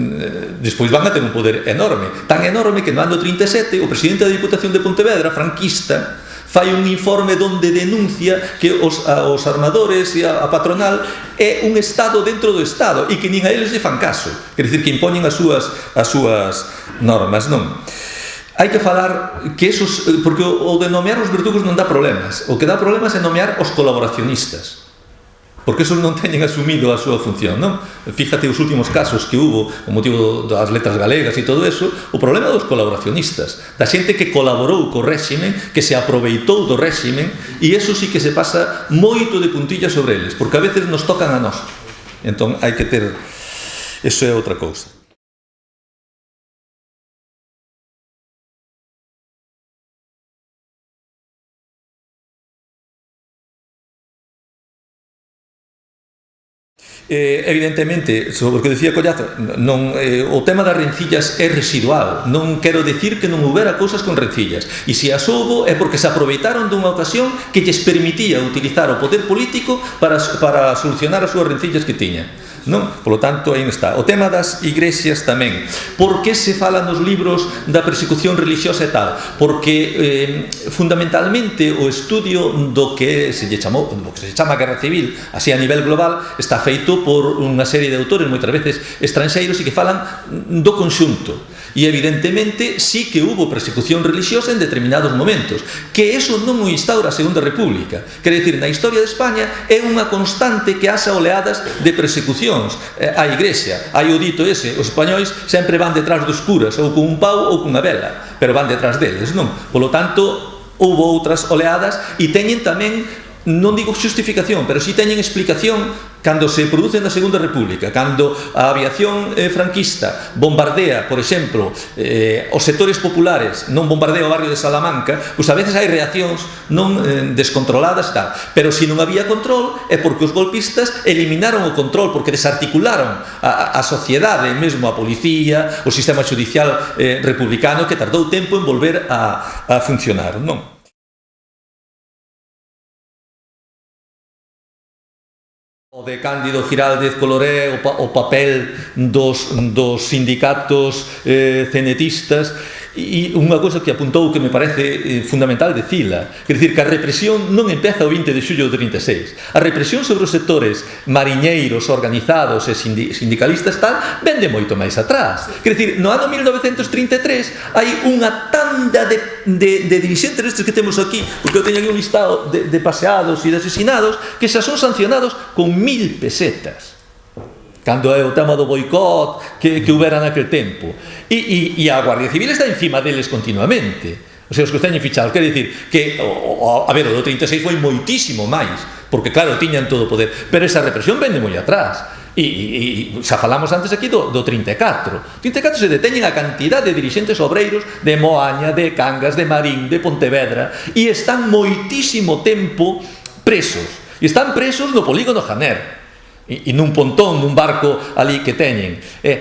despois van a ter un poder enorme, tan enorme que no ano 37 o presidente da Diputación de Pontevedra, franquista, fai un informe onde denuncia que os armadores e a patronal é un Estado dentro do Estado e que nin a eles lle fan caso, quer dizer que impoñen as súas normas, non? Hai que falar que esos, porque o de nomear os verdugos non dá problemas, o que dá problemas é nomear os colaboracionistas, porque esos non teñen asumido a súa función, non? Fíjate os últimos casos que hubo con motivo das letras galegas e todo eso, o problema dos colaboracionistas, da xente que colaborou co réximen, que se aproveitou do réximen, e eso sí que se pasa moito de puntillas sobre eles, porque a veces nos tocan a nós. Entón, hai que ter... Eso é outra cousa. Evidentemente, sobre o que decía Collazo, o tema das rencillas é residual, non quero decir que non houbera cousas con rencillas, e se as houbo é porque se aproveitaron dunha ocasión que lles permitía utilizar o poder político para solucionar as súas rencillas que tiñan, non? Polo tanto, aí está. O tema das igrexas tamén. Por que se fala nos libros da persecución religiosa e tal? Porque fundamentalmente o estudio do que se chama guerra civil, así a nivel global, está feito por unha serie de autores, moitas veces estranxeiros, e que falan do conxunto. E evidentemente sí que hubo persecución religiosa en determinados momentos, que eso non o instaura a Segunda República. Quer dizer, na historia de España é unha constante que haxa oleadas de persecucións á igrexa. Hai o dito ese, os españois sempre van detrás dos curas, ou con un pau ou cunha vela, pero van detrás deles, non? Polo tanto, houve outras oleadas e teñen tamén, non digo xustificación, pero si teñen explicación cando se produce na Segunda República, cando a aviación franquista bombardea, por exemplo, os sectores populares, non bombardea o barrio de Salamanca, pois a veces hai reaccións non descontroladas e tal, pero se non había control é porque os golpistas eliminaron o control, porque desarticularon a sociedade, mesmo a policía, o sistema judicial republicano, que tardou tempo en volver a funcionar, non? O de Cándido Giraldez Coloré, o papel dos sindicatos cenetistas, e unha cousa que apuntou que me parece fundamental decila, quer dizer que a represión non empeza o 20 de xullo do 36, a represión sobre os sectores mariñeiros, organizados e sindicalistas tal, ven de moito máis atrás. Quer dizer, no ano 1933 hai unha tanda de dirixentes estes que temos aquí, porque eu teño aquí un listado de paseados e de asesinados que xa son sancionados con 1000 pesetas. Cando é o tema do boicot que houbera naquele tempo. E a Guardia Civil está encima deles continuamente. O sea, os que os teñen fichados. Quer dicir que, a ver, o do 36 foi moitísimo máis, porque claro, tiñan todo o poder, pero esa represión vende moi atrás. E xa falamos antes aquí do 34. 34 se deteñen a cantidad de dirixentes obreiros de Moaña, de Cangas, de Marín, de Pontevedra, e están moitísimo tempo presos. E están presos no polígono Janer, e nun pontón, nun barco ali que teñen. E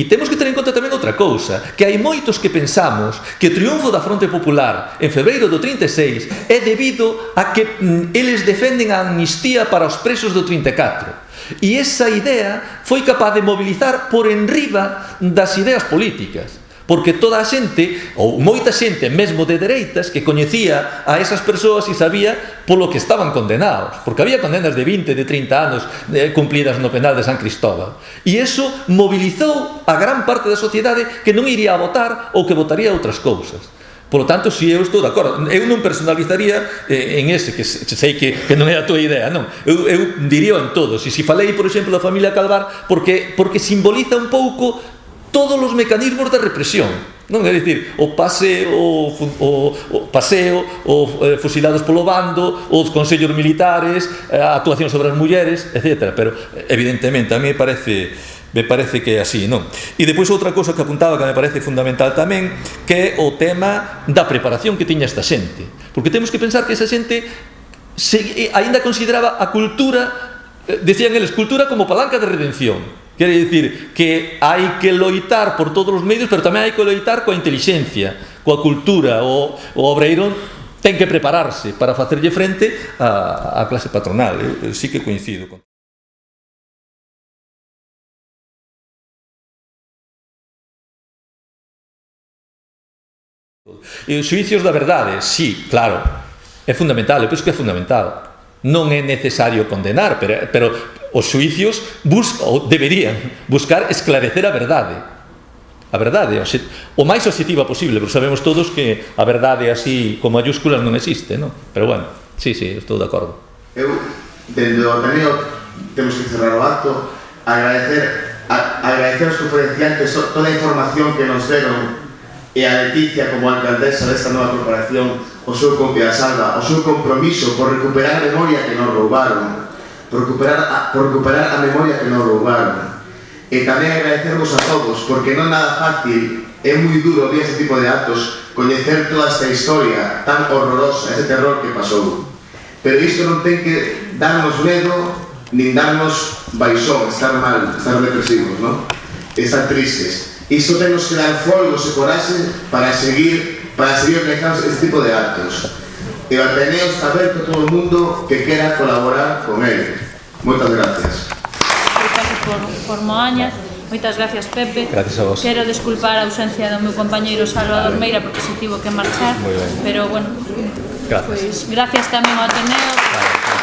temos que ter en conta tamén outra cousa, que hai moitos que pensamos que o triunfo da Fronte Popular en febreiro do 36 é debido a que eles defenden a amnistía para os presos do 34. E esa idea foi capaz de mobilizar por enriba das ideas políticas. porque toda a xente, ou moita xente mesmo de dereitas, que coñecía a esas persoas e sabía polo que estaban condenados, porque había condenas de 20, de 30 anos cumplidas no penal de San Cristóbal, e iso mobilizou a gran parte da sociedade que non iría a votar ou que votaría outras cousas. Por lo tanto, si eu estou de acordo, eu non personalizaría en ese, que sei que non é a tua idea, non. Eu diría en todos, e se falei, por exemplo, da familia Calvar, porque simboliza un pouco todos os mecanismos da represión, non? É dicir, o paseo, fusilados polo bando, os consellos militares, a actuación sobre as mulleres, etc. Pero, evidentemente, a mí me parece que é así, non? E depois outra cousa que apuntaba que me parece fundamental tamén, que é o tema da preparación que tiña esta xente, porque temos que pensar que esa xente aínda consideraba a cultura, decían eles, cultura como palanca de redención. Quere dicir que hai que loitar por todos os medios, pero tamén hai que loitar coa intelixencia, coa cultura. O obreiro ten que prepararse para facerlle frente á clase patronal. Eu sí que coincido con e os xuicios da verdade, sí, claro, é fundamental, eu penso que é fundamental. Non é necesario condenar, pero os xuicios deberían buscar esclarecer a verdade. A verdade, o máis obxectiva posible, porque sabemos todos que a verdade así, con mayúsculas, non existe, non? Pero bueno, sí, estou de acordo. Eu, dende o Ateneo, temos que cerrar o acto, agradecer aos conferenciantes toda a información que nos deron e a Leticia como alcaldesa desta nova corporación, o seu compromiso por recuperar a memoria que nos roubaron, por recuperar a memoria que nos roubaron. E tamén agradecervos a todos, porque non é nada fácil, é moi duro ver ese tipo de actos, coñecer toda esta historia tan horrorosa, ese terror que pasou. Pero isto non ten que darnos medo, nin darnos baixón, estar mal, estar depresivos, non? Estar tristes. Isto temos que dar folgos e coraxe para seguir realizando este tipo de actos. E o Ateneo está aberto a todo o mundo que quera colaborar con ele. Moitas gracias. Por Moaña. Moitas gracias, Pepe. Gracias a vos. Quero desculpar a ausencia do meu compañeiro Salvador Meira porque se tivo que marchar. Moi ben. Pero, bueno, gracias. Pues, gracias tamén ao Ateneo.